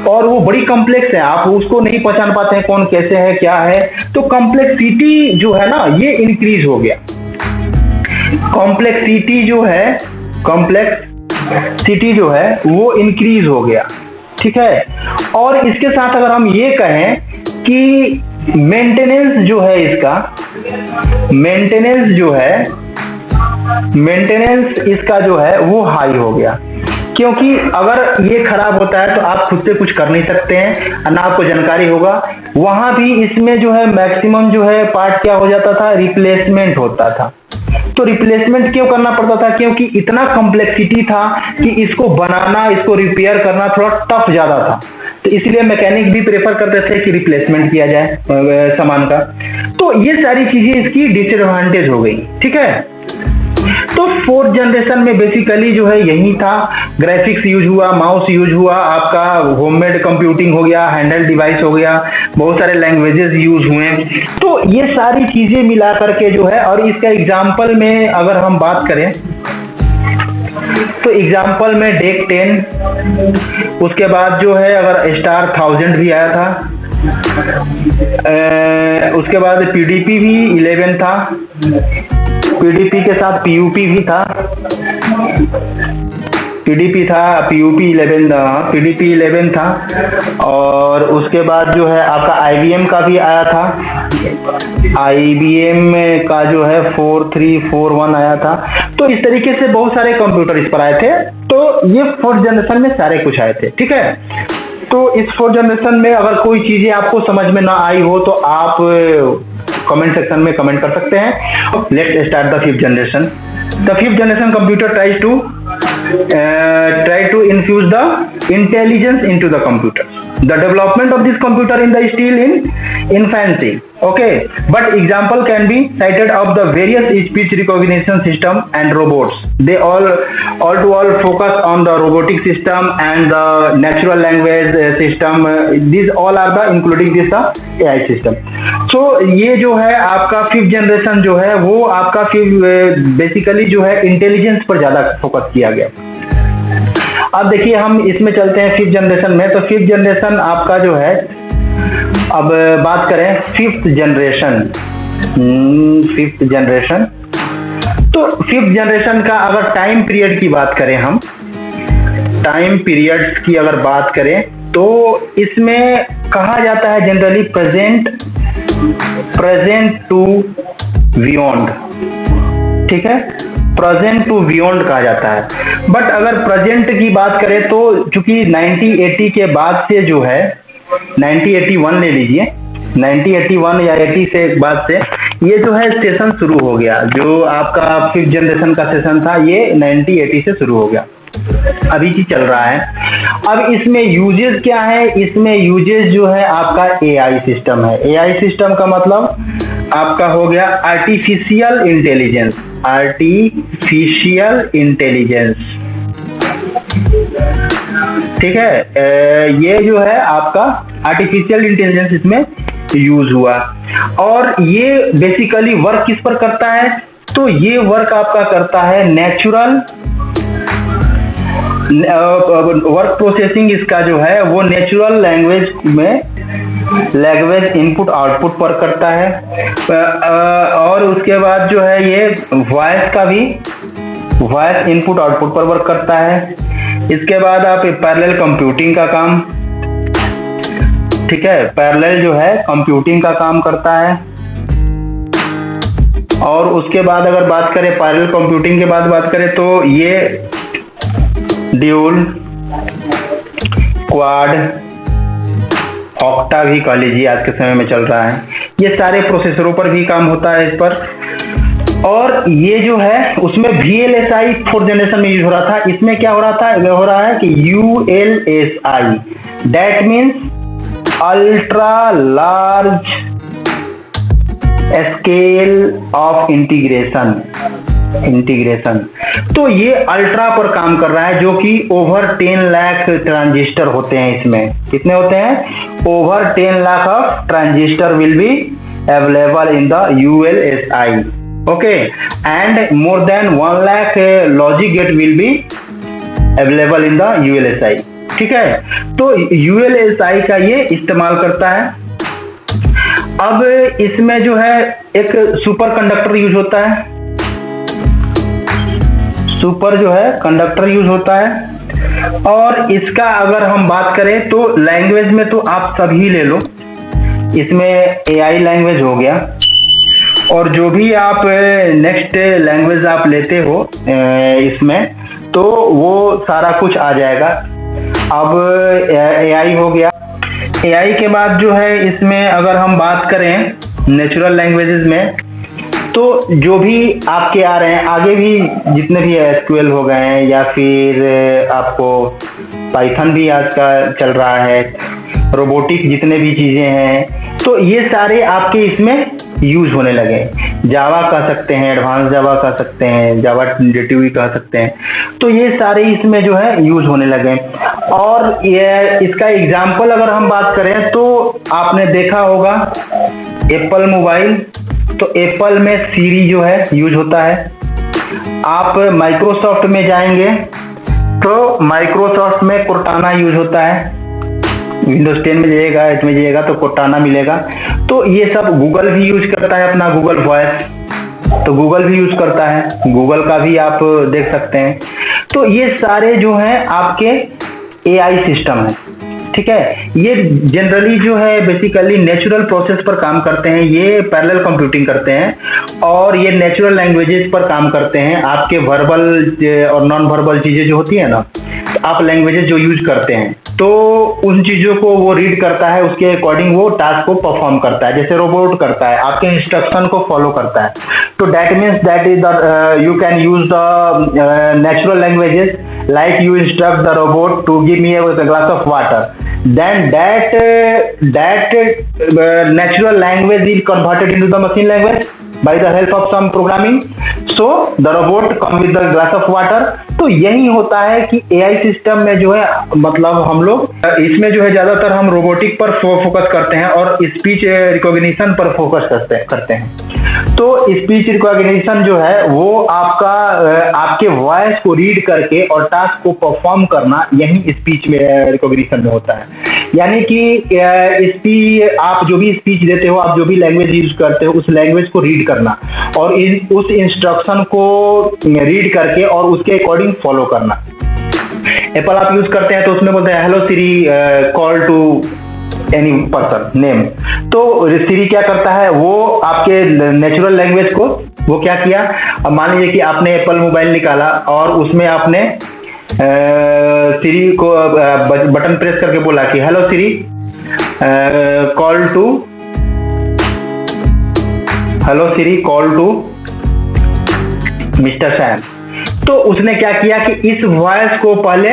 और वो बड़ी कॉम्प्लेक्स है, आप उसको नहीं पहचान पाते हैं कौन कैसे है क्या है। तो कॉम्प्लेक्सिटी जो है ना ये इंक्रीज हो गया, कॉम्प्लेक्सिटी जो है वो इंक्रीज हो गया। ठीक है, और इसके साथ अगर हम ये कहें कि मेंटेनेंस जो है इसका, मेंटेनेंस इसका जो है वो हाई हो गया, क्योंकि अगर ये खराब होता है तो आप खुद से कुछ कर नहीं सकते हैं, ना आपको जानकारी होगा। वहां भी इसमें जो है मैक्सिमम जो है पार्ट क्या हो जाता था, रिप्लेसमेंट होता था। तो रिप्लेसमेंट क्यों करना पड़ता था, क्योंकि इतना कॉम्प्लेक्सिटी था कि इसको बनाना, इसको रिपेयर करना थोड़ा टफ ज्यादा था। तो इसलिए मैकेनिक भी प्रेफर करते थे कि रिप्लेसमेंट किया जाए सामान का। तो ये सारी चीजें इसकी डिसएडवांटेज हो गई। ठीक है, तो 4th जनरेशन में बेसिकली जो है यही था, ग्राफिक्स यूज हुआ, माउस यूज हुआ, आपका होममेड कंप्यूटिंग हो गया, हैंडल डिवाइस हो गया, बहुत सारे लैंग्वेजेस यूज हुए। तो ये सारी चीजें मिला करके जो है, और इसका एग्जांपल में अगर हम बात करें तो एग्जांपल में डेक 10, उसके बाद जो है अगर स्टार 1000 भी आया था, उसके बाद पीडीपी भी 11 था, पीडीपी के साथ पीयूपी भी था, पीडीपी था, पीयूपी 11 था, पीडीपी 11 था, और उसके बाद जो है आपका आईबीएम का भी आया था, आईबीएम का जो है 4341 आया था। तो इस तरीके से बहुत सारे कंप्यूटर इस पर आए थे। तो ये 4th जनरेशन में सारे कुछ आए थे। ठीक है, तो इस 4th जनरेशन में अगर कोई चीजें आपको समझ में ना आई हो तो आप कमेंट सेक्शन में कमेंट कर सकते हैं। Let's start the 5th generation. The 5th generation computer try to infuse the intelligence into the computer. The development of this computer is still in infancy. Okay, but example can be cited of the various speech recognition system and robots. They all focus on the robotic system and the natural language system. These all are the including this AI system. So ये जो है आपका 5th generation जो है वो आपका basically जो है इंटेलिजेंस पर ज्यादा फोकस किया गया। अब देखिए हम इसमें चलते हैं 5th जनरेशन में। तो 5th जनरेशन आपका जो है, अब बात करें 5th जनरेशन, 5th जनरेशन, तो 5th जनरेशन का अगर टाइम पीरियड की बात करें, हम टाइम पीरियड की अगर बात करें तो इसमें कहा जाता है जनरली प्रेजेंट टू बियॉन्ड। ठीक है, प्रेजेंट टू बियॉन्ड कहा जाता है। बट अगर प्रेजेंट की बात करें तो चूंकि 1980 के बाद से जो है 1981 ले लीजिए, 1981 या 80 से बाद से ये जो है सेशन शुरू हो गया। जो आपका 5th जनरेशन का सेशन था ये 1980 से शुरू हो गया, अभी की चल रहा है। अब इसमें यूजेस क्या है, इसमें यूजेस जो है आपका एआई सिस्टम है। एआई सिस्टम का मतलब आपका हो गया आर्टिफिशियल इंटेलिजेंस, आर्टिफिशियल इंटेलिजेंस, ठीक है। ये जो है आपका आर्टिफिशियल इंटेलिजेंस इसमें यूज हुआ। और ये बेसिकली वर्क किस पर करता है, तो ये वर्क आपका करता है नेचुरल वर्क प्रोसेसिंग, इसका जो है वो नेचुरल लैंग्वेज में लैंग्वेज इनपुट आउटपुट पर करता है। और उसके बाद जो है ये वॉइस का भी वॉइस इनपुट आउटपुट पर वर्क करता है। इसके बाद आप पैरेलल कंप्यूटिंग का काम, ठीक है, पैरेलल जो है कंप्यूटिंग का काम करता है। और उसके बाद अगर बात करें पैरेलल कंप्यूटिंग के बाद बात करें तो ये ड्यूल, क्वाड, ऑक्टा भी कह लीजिए आज के समय में चल रहा है, ये सारे प्रोसेसरों पर भी काम होता है इस पर। और ये जो है उसमें VLSI 4th जनरेशन में यूज हो रहा था। इसमें क्या हो रहा है कि ULSI, that means ultra large scale of integration. तो ये अल्ट्रा पर काम कर रहा है, जो कि ओवर 10 लाख ट्रांजिस्टर होते हैं। इसमें कितने होते हैं, over 10 lakh of transistor will be available in the ULSI, okay, and more than 1 lakh logic gate will be available in the ULSI, ठीक है। तो ULSI का ये इस्तेमाल करता है। अब इसमें जो है एक सुपर कंडक्टर यूज होता है, सुपर जो है कंडक्टर यूज होता है। और इसका अगर हम बात करें तो लैंग्वेज में तो आप सभी ले लो, इसमें AI लैंग्वेज हो गया, और जो भी आप नेक्स्ट लैंग्वेज आप लेते हो इसमें, तो वो सारा कुछ आ जाएगा। अब AI हो गया। AI के बाद जो है इसमें अगर हम बात करें नेचुरल लैंग्वेजेस में, तो जो भी आपके आ रहे हैं आगे भी जितने भी SQL हो गए हैं, या फिर आपको पाइथन भी आज का चल रहा है, रोबोटिक जितने भी चीज़ें हैं, तो ये सारे आपके इसमें यूज होने लगे। जावा कह सकते हैं, एडवांस जावा कह सकते हैं, जावा नेटिव कह सकते हैं, तो ये सारे इसमें जो है यूज होने लगे। और ये इसका एग्जाम्पल अगर हम बात करें तो आपने देखा होगा एप्पल मोबाइल, तो एप्पल में सीरी जो है यूज होता है। आप माइक्रोसॉफ्ट में जाएंगे तो माइक्रोसॉफ्ट में कोर्टाना यूज होता है। विंडोज 10 में जाइएगा, 8 में जाइएगा तो कोर्टाना मिलेगा। तो ये सब गूगल भी यूज करता है अपना गूगल वॉइस, तो गूगल भी यूज करता है, गूगल का भी आप देख सकते हैं। तो ये सारे जो हैं आपके AI सिस्टम है, ठीक है। ये जनरली जो है बेसिकली नेचुरल प्रोसेस पर काम करते हैं, ये पैरेलल कंप्यूटिंग करते हैं, और ये नेचुरल लैंग्वेजेस पर काम करते हैं। आपके वर्बल और नॉन वर्बल चीजें जो होती है ना, आप लैंग्वेजेस जो यूज करते हैं, तो उन चीजों को वो रीड करता है, उसके अकॉर्डिंग वो टास्क को परफॉर्म करता है। जैसे रोबोट करता है, आपके इंस्ट्रक्शन को फॉलो करता है। तो that means that is the you can use the natural languages, like you instruct the robot to give me a glass of water, then that natural language is converted into the machine language by the help of some programming, so the robot come with the glass of water। तो यही होता है कि AI system में जो है मतलब हम लोग इसमें जो है ज्यादातर हम रोबोटिक पर फोकस करते हैं और स्पीच रिकॉग्निशन पर फोकस करते हैं। तो स्पीच रिकॉग्निशन जो है वो आपका आपके वॉइस को रीड करके और टास्क को परफॉर्म करना, यही स्पीच में रिकॉग्निशन में होता है। यानी कि आप जो भी स्पीच देते हो, आप जो भी लैंग्वेज यूज करते हो, उस लैंग्वेज को रीड करना और उस इंस्ट्रक्शन को रीड करके और उसके अकॉर्डिंग फॉलो करना। एप्पल आप यूज करते हैं तो उसमें बोलते हैं hello Siri call to any person name. तो सीरी क्या करता है, वो आपके नेचुरल लैंग्वेज को वो क्या किया, अब मान लीजिए कि आपने एप्पल मोबाइल निकाला और उसमें आपने सीरी को बटन प्रेस करके बोला कि hello Siri call to, hello Siri call to mister Sam. तो उसने क्या किया कि इस वॉइस को पहले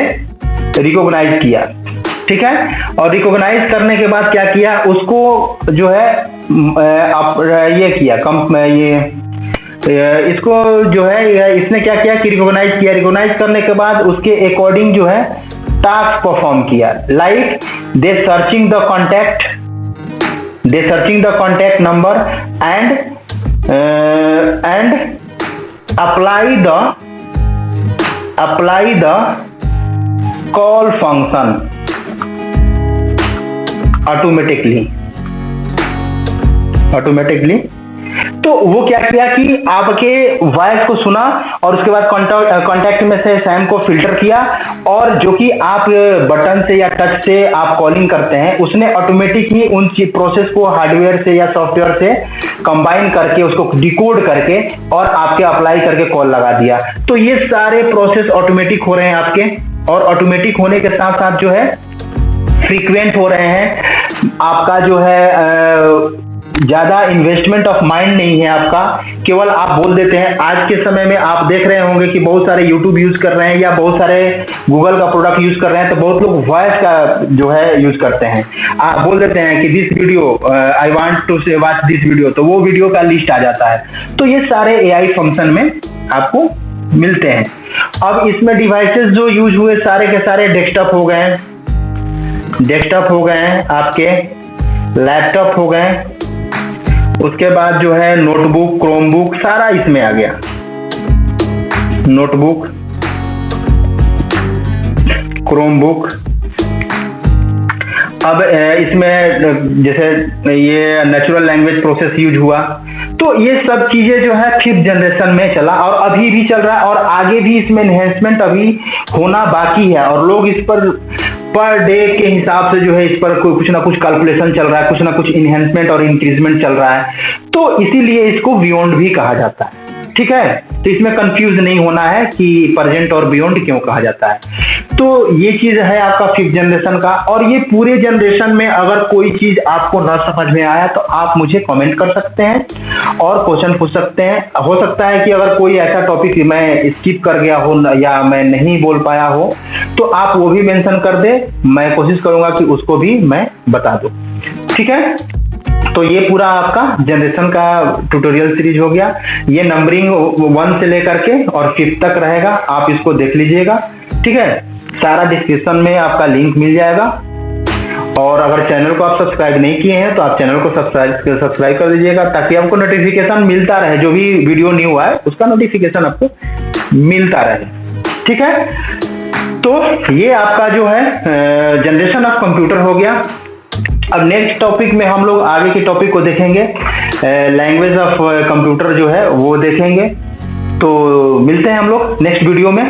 रिकॉग्नाइज किया, ठीक है, और रिकॉग्नाइज करने के बाद क्या किया, उसको जो है ये किया इसको जो है इसने क्या किया कि रिकॉग्नाइज किया। रिकॉग्नाइज करने के बाद उसके अकॉर्डिंग जो है टास्क परफॉर्म किया, like they searching the contact number and apply the call function automatically। तो वो क्या किया कि आपके वॉइस को सुना और उसके बाद कॉन्टैक्ट में से सैम को फिल्टर किया, और जो कि आप बटन से या टच से आप कॉलिंग करते हैं, उसने ऑटोमेटिक ही उन प्रोसेस को हार्डवेयर से या सॉफ्टवेयर से कंबाइन करके उसको डिकोड करके और आपके अप्लाई करके कॉल लगा दिया। तो ये सारे प्रोसेस ऑटोमेटिक हो रहे हैं आपके, और ऑटोमेटिक होने के साथ साथ जो है फ्रीक्वेंट हो रहे हैं। आपका जो है ज्यादा इन्वेस्टमेंट ऑफ माइंड नहीं है आपका, केवल आप बोल देते हैं। आज के समय में आप देख रहे होंगे कि बहुत सारे यूट्यूब यूज कर रहे हैं या बहुत सारे गूगल का प्रोडक्ट यूज कर रहे हैं, तो बहुत लोग वॉइस का जो है यूज करते हैं। आप बोल देते हैं कि this video I want to watch this video, तो वो वीडियो का लिस्ट आ जाता है। तो ये सारे एआई फंक्शन में आपको मिलते हैं। अब इसमें डिवाइसेस जो यूज हुए सारे के सारे डेस्कटॉप हो गए हैं, आपके लैपटॉप हो गए, उसके बाद जो है नोटबुक, क्रोमबुक, सारा इसमें आ गया। नोटबुक, क्रोमबुक, अब इसमें जैसे ये नेचुरल लैंग्वेज प्रोसेस यूज हुआ। तो ये सब चीजें जो है 5th जनरेशन में चला और अभी भी चल रहा है, और आगे भी इसमें एनहेंसमेंट अभी होना बाकी है, और लोग इस पर डे के हिसाब से जो है इस पर कुछ ना कुछ कैलकुलेशन चल रहा है, कुछ ना कुछ इनहेंसमेंट और इंक्रीजमेंट चल रहा है। तो इसीलिए इसको बियॉन्ड भी कहा जाता है, ठीक है। तो इसमें कंफ्यूज नहीं होना है कि प्रेजेंट और बियॉन्ड क्यों कहा जाता है। तो ये चीज है आपका 5th जनरेशन का। और ये पूरे जनरेशन में अगर कोई चीज आपको ना समझ में आया तो आप मुझे कमेंट कर सकते हैं और क्वेश्चन पूछ सकते हैं। हो सकता है कि अगर कोई ऐसा टॉपिक मैं स्किप कर गया हो या मैं नहीं बोल पाया हो तो आप वो भी मेंशन कर दे, मैं कोशिश करूंगा कि उसको भी मैं बता दूं, ठीक है। तो ये पूरा आपका जनरेशन का ट्यूटोरियल सीरीज हो गया। ये नंबरिंग 1 से लेकर के और 5th तक रहेगा, आप इसको देख लीजिएगा, ठीक है। सारा डिस्क्रिप्शन में आपका लिंक मिल जाएगा। और अगर चैनल को आप सब्सक्राइब नहीं किए हैं तो आप चैनल को सब्सक्राइब कर दीजिएगा, ताकि आपको नोटिफिकेशन मिलता रहे, जो भी वीडियो न्यू आए उसका नोटिफिकेशन आपको मिलता रहे, ठीक है। तो ये आपका जो है जनरेशन ऑफ कंप्यूटर हो गया। अब नेक्स्ट टॉपिक में हम लोग आगे के टॉपिक को देखेंगे, लैंग्वेज ऑफ कंप्यूटर जो है वो देखेंगे। तो मिलते हैं हम लोग नेक्स्ट वीडियो में,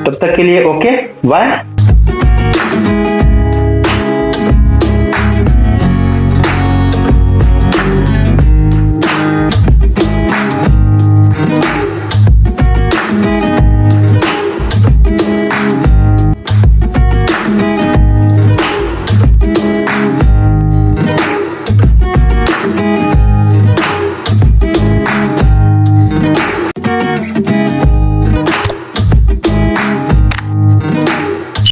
तब तक के लिए ओके बाय।